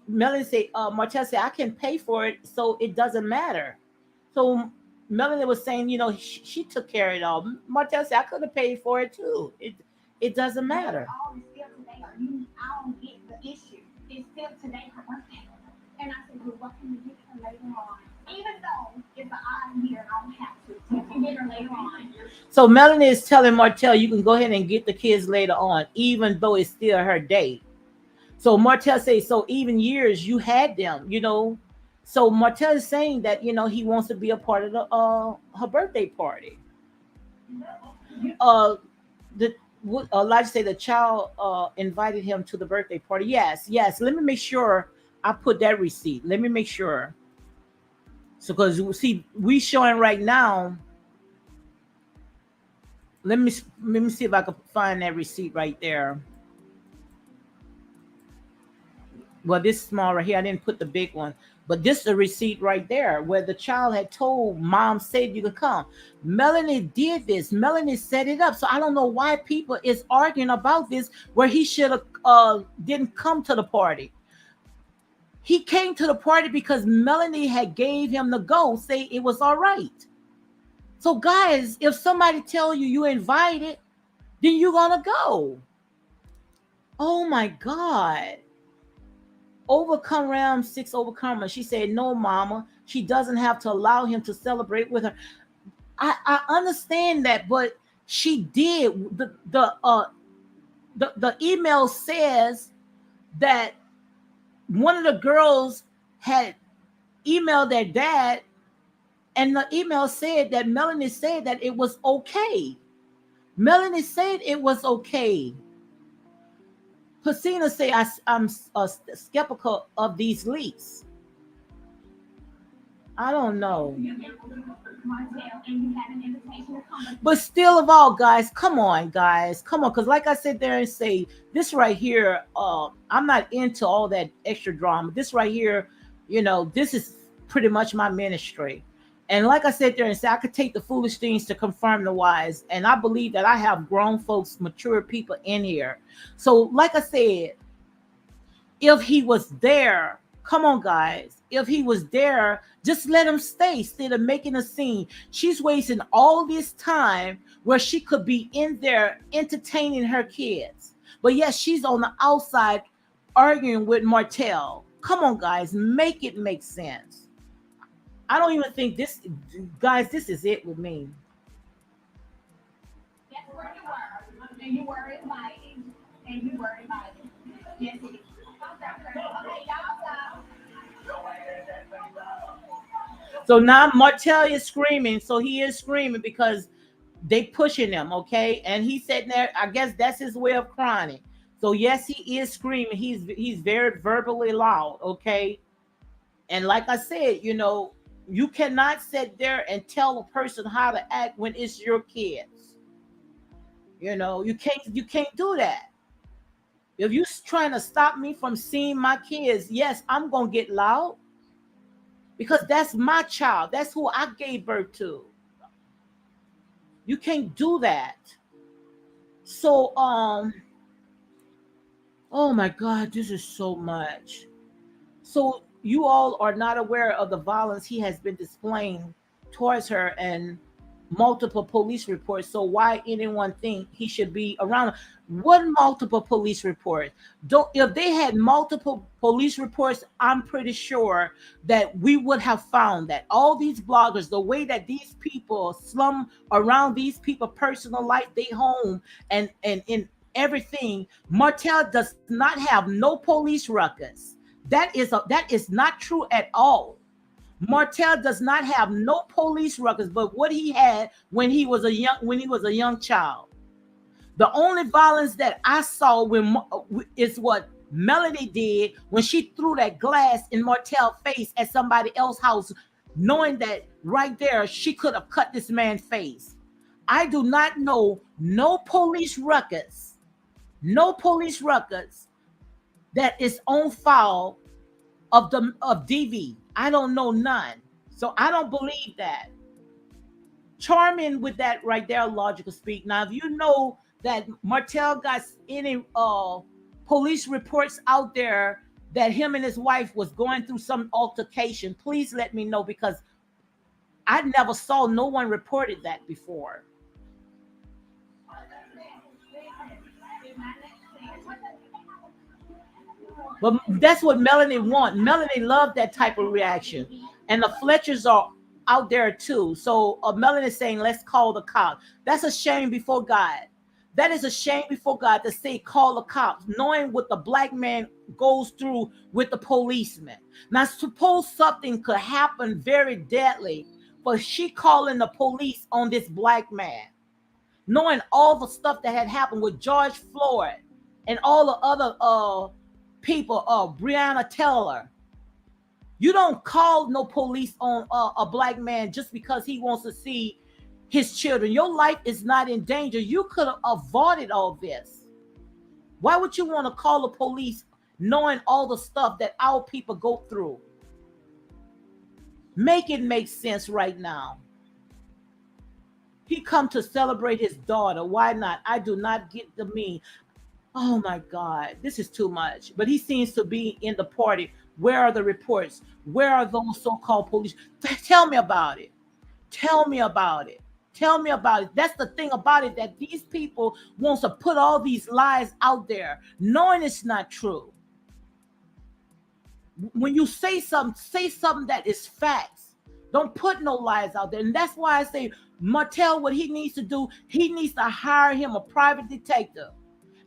Speaker 1: Melanie say, Martell say I can pay for it, so it doesn't matter. So Melanie was saying, she took care of it all. Martell said I could have paid for it too. It doesn't matter.
Speaker 2: I don't get the issue. It's still today her birthday. And I said, well, what can we get her later on? Even though it's an odd year, I don't have to. You can get her later on.
Speaker 1: So Melanie is telling Martell you can go ahead and get the kids later on, even though it's still her day. So Martell says, so even years you had them, So Martell is saying that, he wants to be a part of the her birthday party. The Elijah say the child invited him to the birthday party. Yes. Let me make sure I put that receipt. Let me make sure. So because see, we showing right now. Let me see if I can find that receipt right there. Well, this small right here, I didn't put the big one, but this is the receipt right there where the child had told mom, said you could come. Melanie did this. Melanie set it up. So I don't know why people is arguing about this where he should have didn't come to the party. He came to the party because Melanie had gave him the go, say it was all right. So guys, if somebody tell you invited, then you're gonna go. Oh my God. Overcome Ram 6 overcomer. She said, no, mama, she doesn't have to allow him to celebrate with her. I understand that, but she did. The email says that one of the girls had emailed their dad, and the email said that Melanie said that it was okay. Melanie said it was okay. Pacina say I'm skeptical of these leaks. I don't know. But still of all, guys, come on, because like I said there and say, this right here, I'm not into all that extra drama. This right here, this is pretty much my ministry. And like I said there and say, I could take the foolish things to confirm the wise. And I believe that I have grown folks, mature people in here. So like I said, if he was there, Come on, guys. If he was there, just let him stay instead of making a scene. She's wasting all this time where she could be in there entertaining her kids. But yes, she's on the outside arguing with Martell. Come on, guys. Make it make sense. I don't even think this, guys, this is it with me.
Speaker 2: That's where you were. And you were invited. And you were invited. Yes, it is. Okay, y'all stop.
Speaker 1: So now Martell is screaming. So he is screaming because they pushing him, okay? And he's sitting there. I guess that's his way of crying. So yes, he is screaming. He's very verbally loud, okay? And like I said, you cannot sit there and tell a person how to act when it's your kids. You can't do that. If you trying to stop me from seeing my kids, yes, I'm gonna get loud because that's my child. That's who I gave birth to. You can't do that. So oh my God, this is so much. So you all are not aware of the violence he has been displaying towards her and multiple police reports. So why anyone think he should be around? What multiple police reports? Don't If they had multiple police reports, I'm pretty sure that we would have found that all these bloggers, the way that these people slum around these people personal life, they home and in everything. Martell does not have no police records. That is not true at all. Martell does not have no police records, but what he had when he was a young child. The only violence that I saw is what Melody did when she threw that glass in Martell's face at somebody else's house, knowing that right there she could have cut this man's face. I do not know no police records that is on file of DV. I don't know none. So I don't believe that. Charming with that right there, logical speak. Now, if you know that Martell got any police reports out there that him and his wife was going through some altercation, please let me know because I never saw no one reported that before. But that's what Melanie want. Melanie loved that type of reaction. And the Fletchers are out there too. So Melanie is saying, let's call the cops. That's a shame before God. That is a shame before God to say call the cops, knowing what the black man goes through with the policeman. Now, suppose something could happen very deadly, but she calling the police on this black man, knowing all the stuff that had happened with George Floyd and all the other people, Breonna Taylor. You don't call no police on a black man just because he wants to see his children. Your life is not in danger. You could have avoided all this. Why would you want to call the police knowing all the stuff that our people go through? Make it make sense right now. He come to celebrate his daughter. Why not? I do not get the mean. Oh my God, this is too much. But he seems to be in the party. Where are the reports? Where are those so-called police? Tell me about it. Tell me about it. Tell me about it. That's the thing about it, that these people wants to put all these lies out there, knowing it's not true. When you say something that is facts. Don't put no lies out there. And that's why I say, Martell, what he needs to do, he needs to hire him a private detective.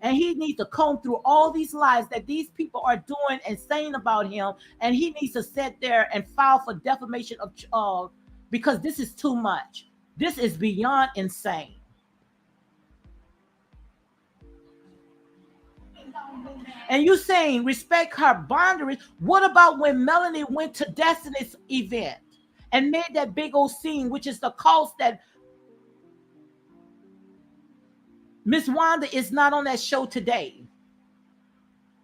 Speaker 1: And he needs to comb through all these lies that these people are doing and saying about him. And he needs to sit there and file for defamation of because this is too much. This is beyond insane. And you saying respect her boundaries. What about when Melanie went to Destiny's event and made that big old scene, which is the cost that Miss Wanda is not on that show today?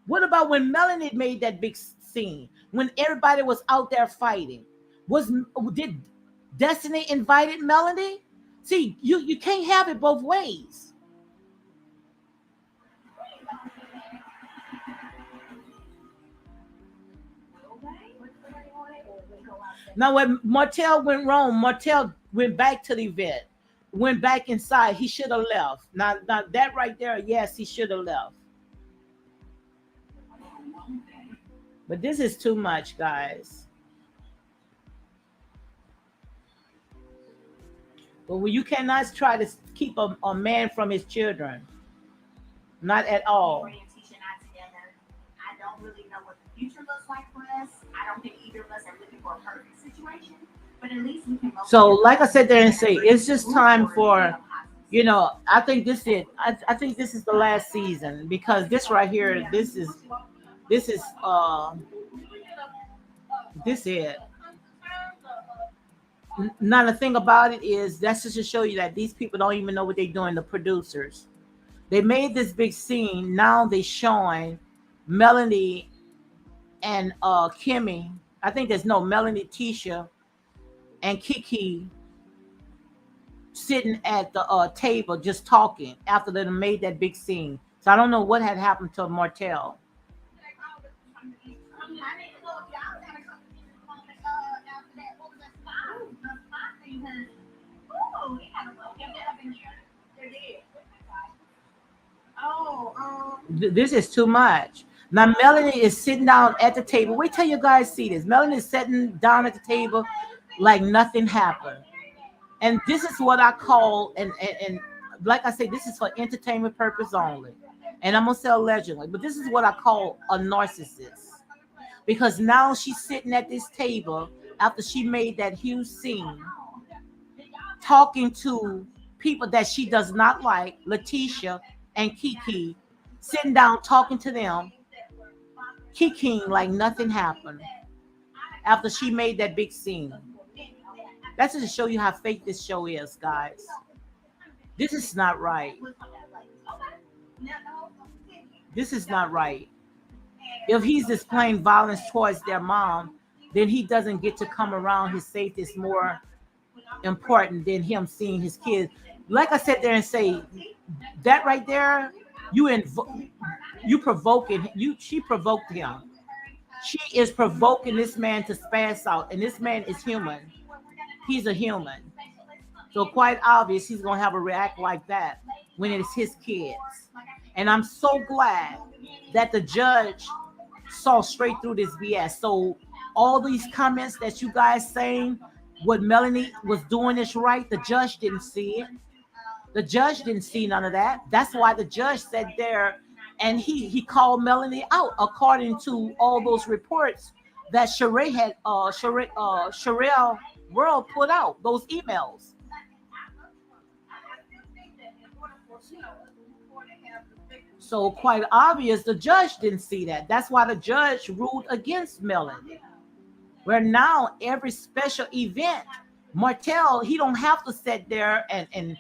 Speaker 1: What about when Melanie made that big scene when everybody was out there fighting? Did Destiny invited Melanie? See, you can't have it both ways. Now, when Martell went wrong, Martell went back to the event, went back inside. He should have left. Now that right there, yes, he should have left. But this is too much, guys. But when you cannot try to keep a man from his children, not at all.
Speaker 2: Tori and Tisha not together. I don't really know what the future looks like for us. I don't think either of us are looking for a perfect situation, but at least we can both.
Speaker 1: So, like I said there and say, it's just time for, I think this is I think this is the last season because this right here, this is this it. Now the thing about it is that's just to show you that these people don't even know what they're doing. The producers, they made this big scene. Now they showing Melanie and Kimmy. I think there's no Melanie, Tisha, and Kiki sitting at the table just talking after they made that big scene. So I don't know what had happened to Martell. This is too much. Now Melanie is sitting down at the table. Wait till you guys see this. Melanie is sitting down at the table like nothing happened. And this is what I call, and like I say, this is for entertainment purpose only. And I'm gonna say allegedly, but this is what I call a narcissist. Because now she's sitting at this table after she made that huge scene, talking to people that she does not like, Letitia and Kiki, sitting down talking to them, kikiing like nothing happened after she made that big scene. That's just to show you how fake this show is, guys. This is not right. This is not right. If he's displaying violence towards their mom, then he doesn't get to come around. His safety is more important than him seeing his kids. Like I said there and say, that right there, you provoking you. She provoked him. She is provoking this man to spaz out, and this man is human. He's a human. So quite obvious he's gonna have a react like that when it's his kids. And I'm so glad that the judge saw straight through this BS. So all these comments that you guys saying what Melanie was doing is right, the judge didn't see it. The judge didn't see none of that. That's why the judge said there, and he called Melanie out according to all those reports that Sherelle World put out, those emails. So quite obvious the judge didn't see that. That's why the judge ruled against Melanie. Where now every special event, Martell, he don't have to sit there and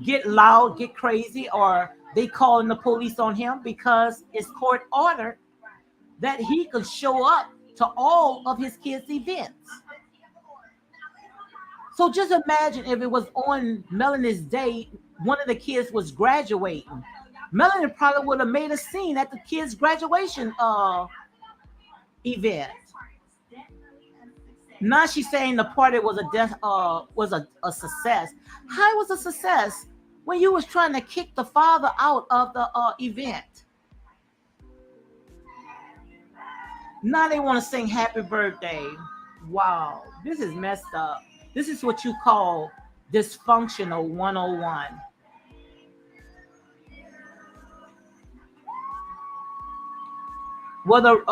Speaker 1: get loud, get crazy, or they calling the police on him because it's court ordered that he could show up to all of his kids' events. So just imagine if it was on Melanie's day, one of the kids was graduating. Melanie probably would have made a scene at the kids' graduation event. Now she's saying the party was a success. How it was a success when you was trying to kick the father out of the event? Now they want to sing happy birthday. Wow, this is messed up. This is what you call dysfunctional 101. Whether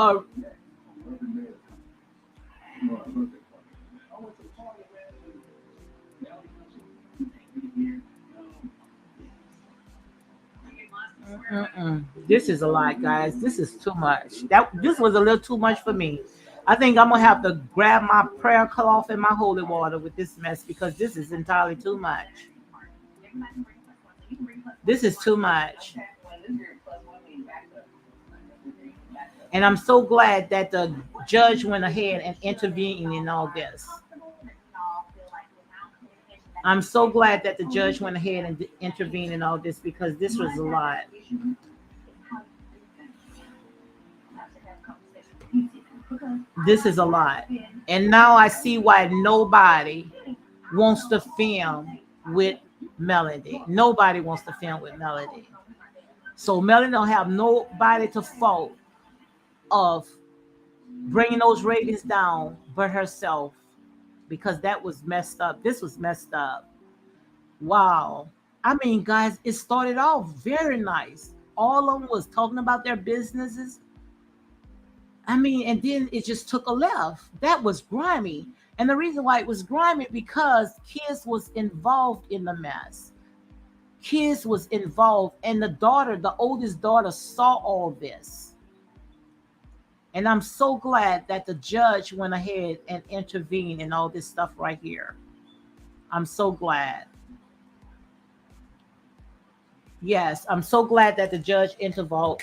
Speaker 1: this is a lot, guys. This is too much. This was a little too much for me. I think I'm gonna have to grab my prayer cloth and my holy water with this mess because this is entirely too much. This is too much. And I'm so glad that the judge went ahead and intervened in all this. I'm so glad that the judge went ahead and intervened in all this because this was a lot. This is a lot. And now I see why nobody wants to film with Melody. Nobody wants to film with Melody. So Melody don't have nobody to fault of bringing those ratings down but herself, because that was messed up. This was messed up. Wow. I mean, guys, it started off very nice. All of them was talking about their businesses. I mean, and then it just took a left. That was grimy. And the reason why it was grimy, because kids was involved in the mess. Kids was involved, and the daughter, the oldest daughter, saw all this. And I'm so glad that the judge went ahead and intervened in all this stuff right here. I'm so glad. Yes, I'm so glad that the judge intervened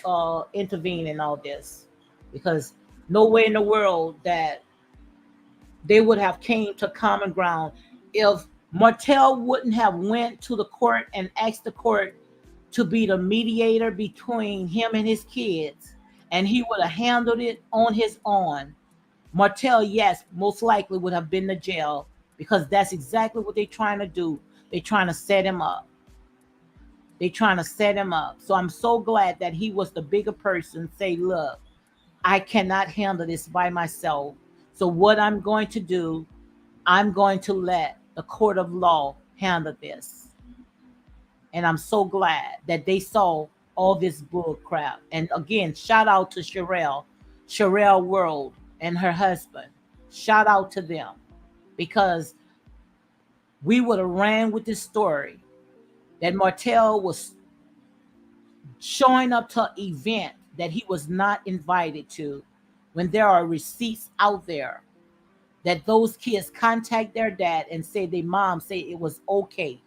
Speaker 1: in all this, because no way in the world that they would have came to common ground if Martell wouldn't have went to the court and asked the court to be the mediator between him and his kids, and he would have handled it on his own. Martell, yes, most likely would have been to jail, because that's exactly what they're trying to do. They're trying to set him up. They're trying to set him up. So I'm so glad that he was the bigger person. Say, look, I cannot handle this by myself. So what I'm going to do, I'm going to let the court of law handle this. And I'm so glad that they saw all this bull crap. And again, shout out to Sherelle World and her husband. Shout out to them, because we would have ran with this story that Martell was showing up to an event that he was not invited to, when there are receipts out there that those kids contact their dad and say their mom say it was okay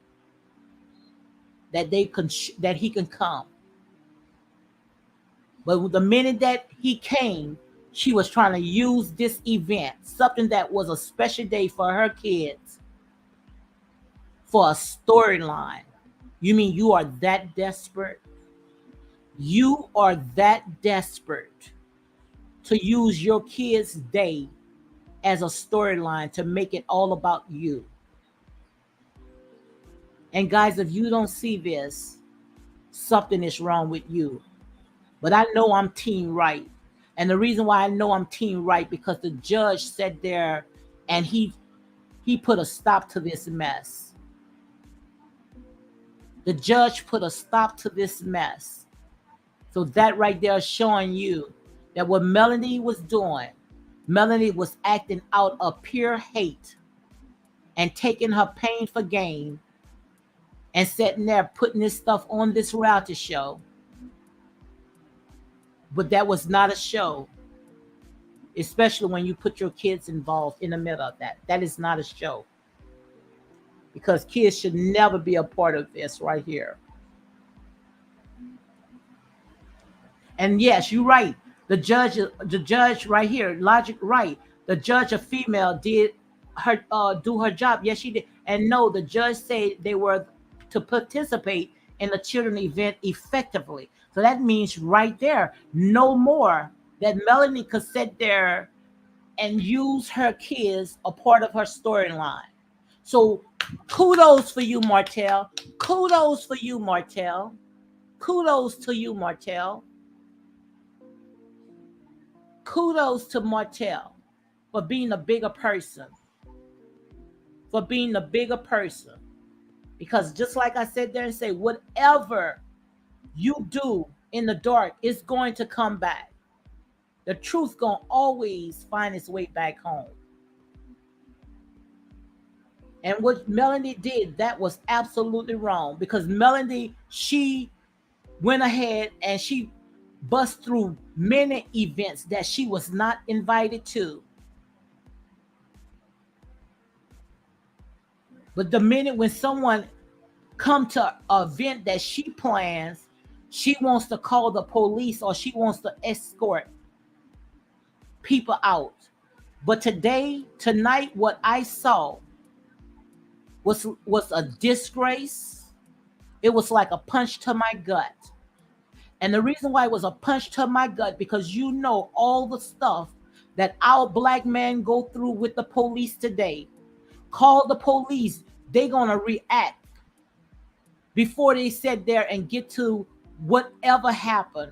Speaker 1: that that he can come. But the minute that he came, she was trying to use this event, something that was a special day for her kids, for a storyline. You mean you are that desperate? You are that desperate to use your kids' day as a storyline to make it all about you. And guys, if you don't see this, something is wrong with you. But I know I'm team right. And the reason why I know I'm team right, because the judge sat there and he put a stop to this mess. The judge put a stop to this mess. So that right there is showing you that what Melanie was doing, Melanie was acting out of pure hate and taking her pain for gain, and sitting there putting this stuff on this reality show. But that was not a show, especially when you put your kids involved in the middle of that. That is not a show, because kids should never be a part of this right here. And yes, you're right. The judge right here, logic right. The judge, a female, did her do her job. Yes, she did. And no, the judge said they were to participate in the children event effectively. So that means right there, no more that Melanie could sit there and use her kids a part of her storyline. So kudos for you, Martell. Kudos for you, Martell. Kudos to you, Martell. Kudos to Martell for being a bigger person. For being a bigger person. Because just like I said there and say, whatever you do in the dark, it's going to come back. The truth gonna always find its way back home. And what Melanie did, that was absolutely wrong, because Melanie, she went ahead and she bust through many events that she was not invited to. But the minute when someone come to an event that she plans, she wants to call the police or she wants to escort people out. But tonight, what I saw was a disgrace. It was like a punch to my gut. And the reason why it was a punch to my gut, because you know all the stuff that our black men go through with the police today. Call the police, they're gonna react before they sit there and get to whatever happened.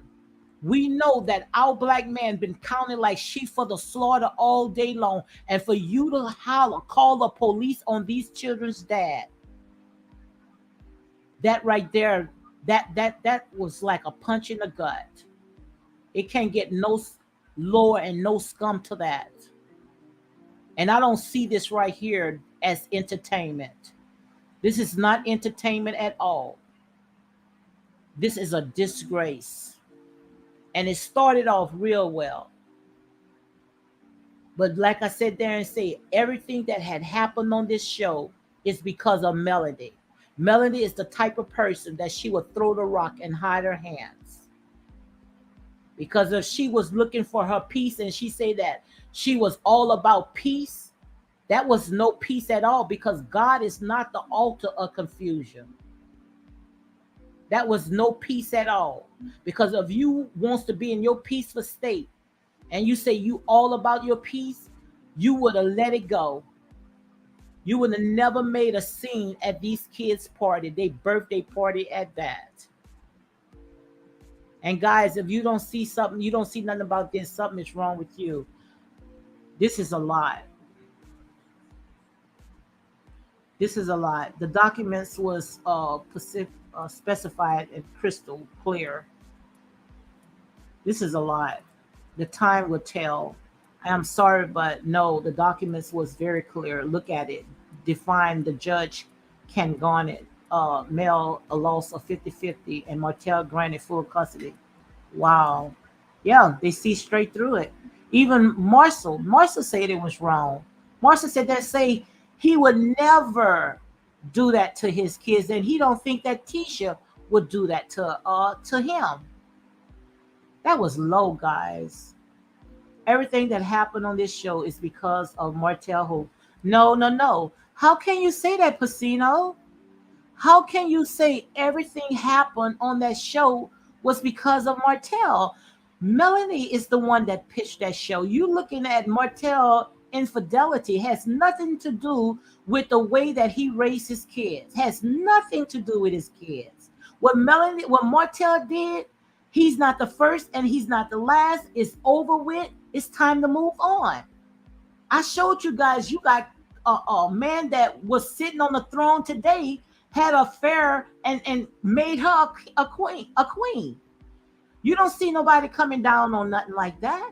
Speaker 1: We know that our black man been counted like sheep for the slaughter all day long, and for you to holler, call the police on these children's dad, that right there, that was like a punch in the gut. It can't get no lower and no scum to that. And I don't see this right here as entertainment. This is not entertainment at all. This is a disgrace. And it started off real well. But like I said there and say, everything that had happened on this show is because of Melody. Melody is the type of person that she would throw the rock and hide her hands. Because if she was looking for her peace and she said that she was all about peace, that was no peace at all, because God is not the author of confusion. That was no peace at all. Because if you wants to be in your peaceful state and you say you all about your peace, you would have let it go. You would have never made a scene at these kids' party, their birthday party at that. And guys, if you don't see something, you don't see nothing about this, something is wrong with you. This is a lie. This is a lie. The documents was specified and crystal clear. This is a lie. The time will tell. I'm sorry, but no, the documents was very clear. Look at it. Define the judge can grant it. Mel a loss of 50-50 and Martell granted full custody. Wow. Yeah, they see straight through it. Even Marcel said it was wrong. Marcel said that say he would never do that to his kids, and he don't think that Tisha would do that to him. That was low, guys. Everything that happened on this show is because of Martell Holt. No, no, no. How can you say that, Pacino? How can you say everything happened on that show was because of Martell? Melanie is the one that pitched that show. You looking at Martell infidelity has nothing to do with the way that he raised his kids. Has nothing to do with his kids. What Martell did, he's not the first and he's not the last. It's over with. It's time to move on. I showed you guys, you got a man that was sitting on the throne today, had an affair and made her a queen. You don't see nobody coming down on nothing like that.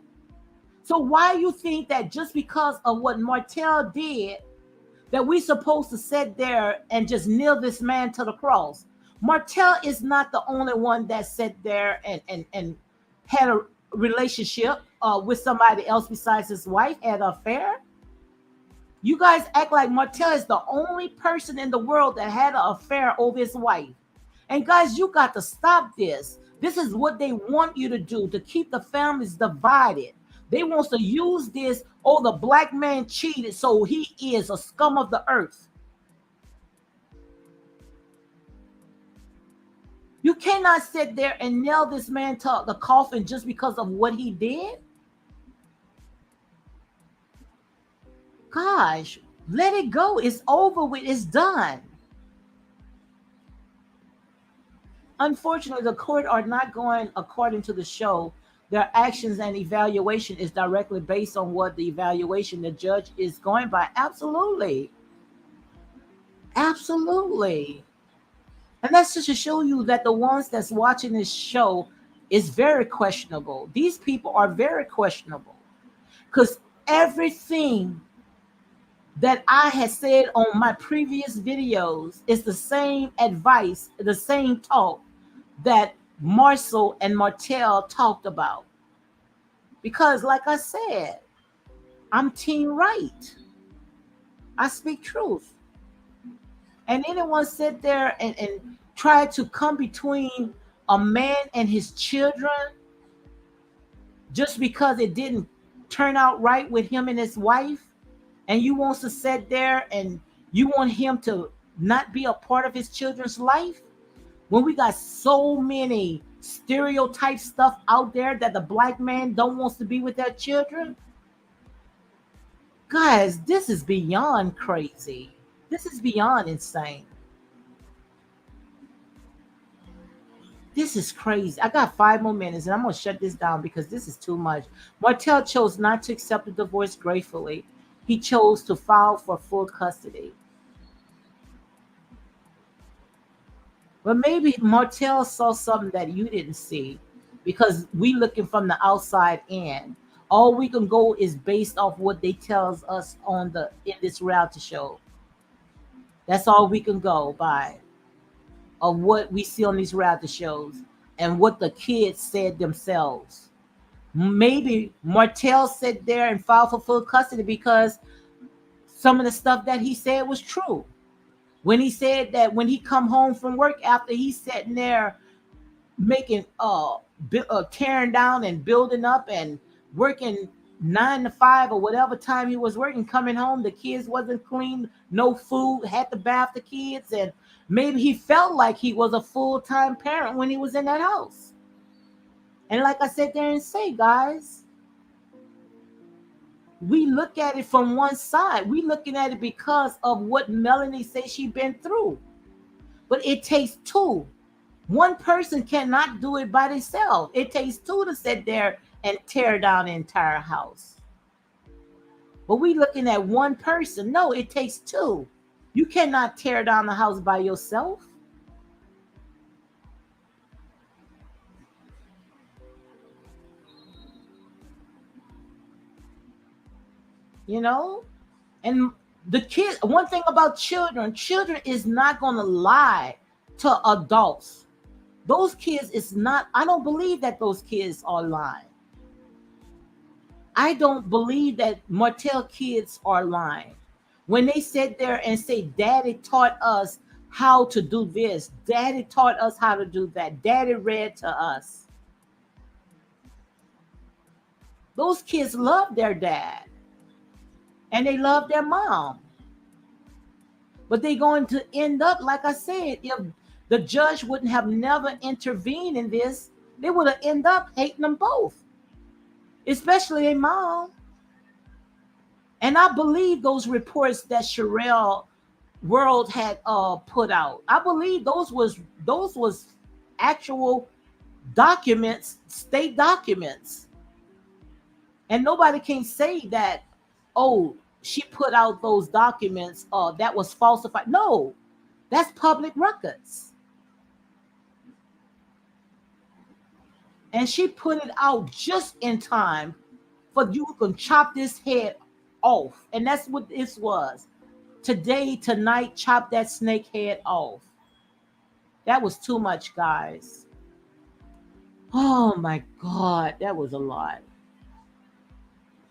Speaker 1: So why you think that just because of what Martell did, that we supposed to sit there and just nail this man to the cross? Martell is not the only one that sat there and had a relationship with somebody else besides his wife, had an affair. You guys act like Martell is the only person in the world that had an affair over his wife. And guys, you got to stop this. This is what they want you to do, to keep the families divided. They want to use this, oh, the black man cheated, so he is a scum of the earth. You cannot sit there and nail this man to the coffin just because of what he did. Gosh, let it go. It's over with. It's done. Unfortunately, the court are not going according to the show. Their actions and evaluation is directly based on what the evaluation the judge is going by. Absolutely. Absolutely. And that's just to show you that the ones that's watching this show is very questionable. These people are very questionable. Because everything that I had said on my previous videos is the same advice, the same talk that Marcel and Martell talked about. Because like I said, I'm team right. I speak truth. And anyone sit there and try to come between a man and his children just because it didn't turn out right with him and his wife, and you want to sit there and you want him to not be a part of his children's life, when we got so many stereotype stuff out there that the black man don't wants to be with their children, Guys, this is beyond crazy. This is beyond insane. This is crazy. I got 5 more minutes and I'm going to shut this down because this is too much. Martell chose not to accept the divorce gratefully. He chose to file for full custody. But maybe Martell saw something that you didn't see because we looking from the outside in. All we can go is based off what they tells us on the in this reality show. That's all we can go by of what we see on these reality shows and what the kids said themselves. Maybe Martell sat there and filed for full custody because some of the stuff that he said was true. When he said that when he come home from work after he's sitting there making tearing down and building up and working 9 to 5 or whatever time he was working, coming home, the kids wasn't clean, no food, had to bath the kids, and maybe he felt like he was a full-time parent when he was in that house. And like I said there and say, guys, we look at it from one side. We looking at it because of what Melanie says she been through. But it takes two. One person cannot do it by themselves. It takes two to sit there and tear down the entire house. But we looking at one person. No, it takes two. You cannot tear down the house by yourself. You know? And the kid, one thing about children is not going to lie to adults. Those kids is not, I don't believe that those kids are lying. I don't believe that Martell kids are lying. When they sit there and say, Daddy taught us how to do this, Daddy taught us how to do that, Daddy read to us. Those kids love their dad and they love their mom. But they're going to end up, like I said, if the judge wouldn't have never intervened in this, they would have ended up hating them both, especially their mom. And I believe those reports that Sherelle World had put out. I believe those was actual documents, state documents. And nobody can say that, oh, she put out those documents that was falsified. No, that's public records. And she put it out just in time for you can chop this head off. And that's what this was. Today, tonight, chop that snake head off. That was too much, guys. Oh my God, that was a lot.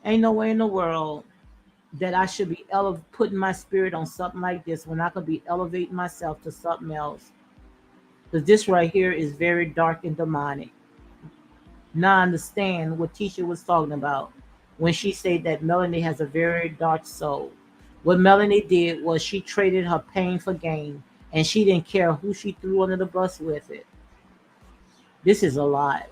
Speaker 1: Ain't no way in the world that I should be putting my spirit on something like this when I could be elevating myself to something else. Because this right here is very dark and demonic. Now I understand what Tisha was talking about when she said that Melanie has a very dark soul. What Melanie did was she traded her pain for gain, and she didn't care who she threw under the bus with it. This is a lot.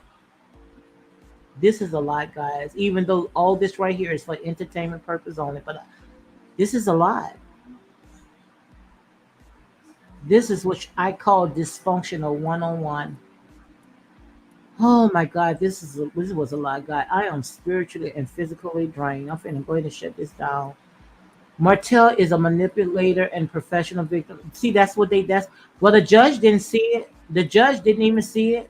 Speaker 1: This is a lot, guys. Even though all this right here is for entertainment purpose only, but this is a lot. This is what I call dysfunctional one-on-one. Oh my God, this was a lot, guys. I am spiritually and physically drained. I'm finna go ahead and shut this down. Martell is a manipulator and professional victim. See, that's well, the judge didn't see it. The judge didn't even see it.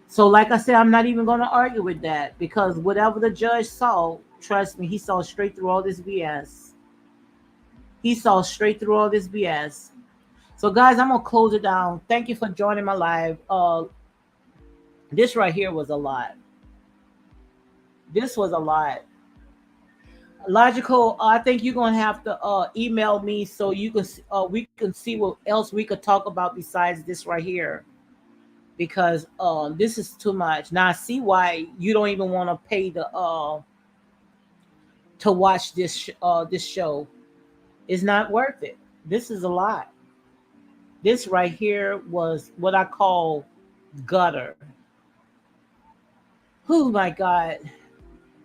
Speaker 1: So, like I said, I'm not even gonna argue with that because whatever the judge saw, trust me, he saw straight through all this BS. He saw straight through all this BS. So, guys, I'm gonna close it down. Thank you for joining my live. This right here was a lot. This was a lot. Logical. I think you're gonna have to email me so you can we can see what else we could talk about besides this right here because this is too much. Now I see why you don't even want to pay the to watch this show. It's not worth it. This is a lot. This right here was what I call gutter. Oh my God.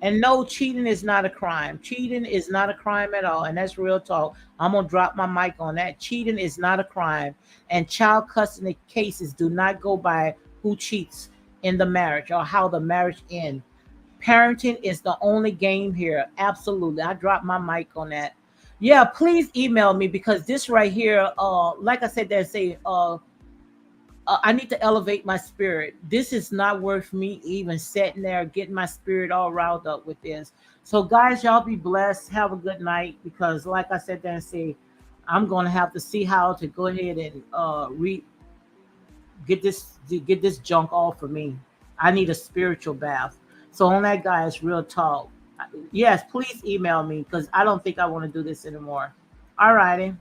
Speaker 1: And no, cheating is not a crime. Cheating is not a crime at all. And that's real talk. I'm going to drop my mic on that. Cheating is not a crime. And child custody cases do not go by who cheats in the marriage or how the marriage ends. Parenting is the only game here. Absolutely. I dropped my mic on that. Yeah, please email me because this right here, like I said, there's I need to elevate my spirit. This is not worth me even sitting there getting my spirit all riled up with this. So, guys, y'all be blessed. Have a good night because, like I said, there and say, I'm gonna have to see how to go ahead and get this junk off of me. I need a spiritual bath. So on that, guys, real talk. Yes, please email me because I don't think I want to do this anymore. All righty.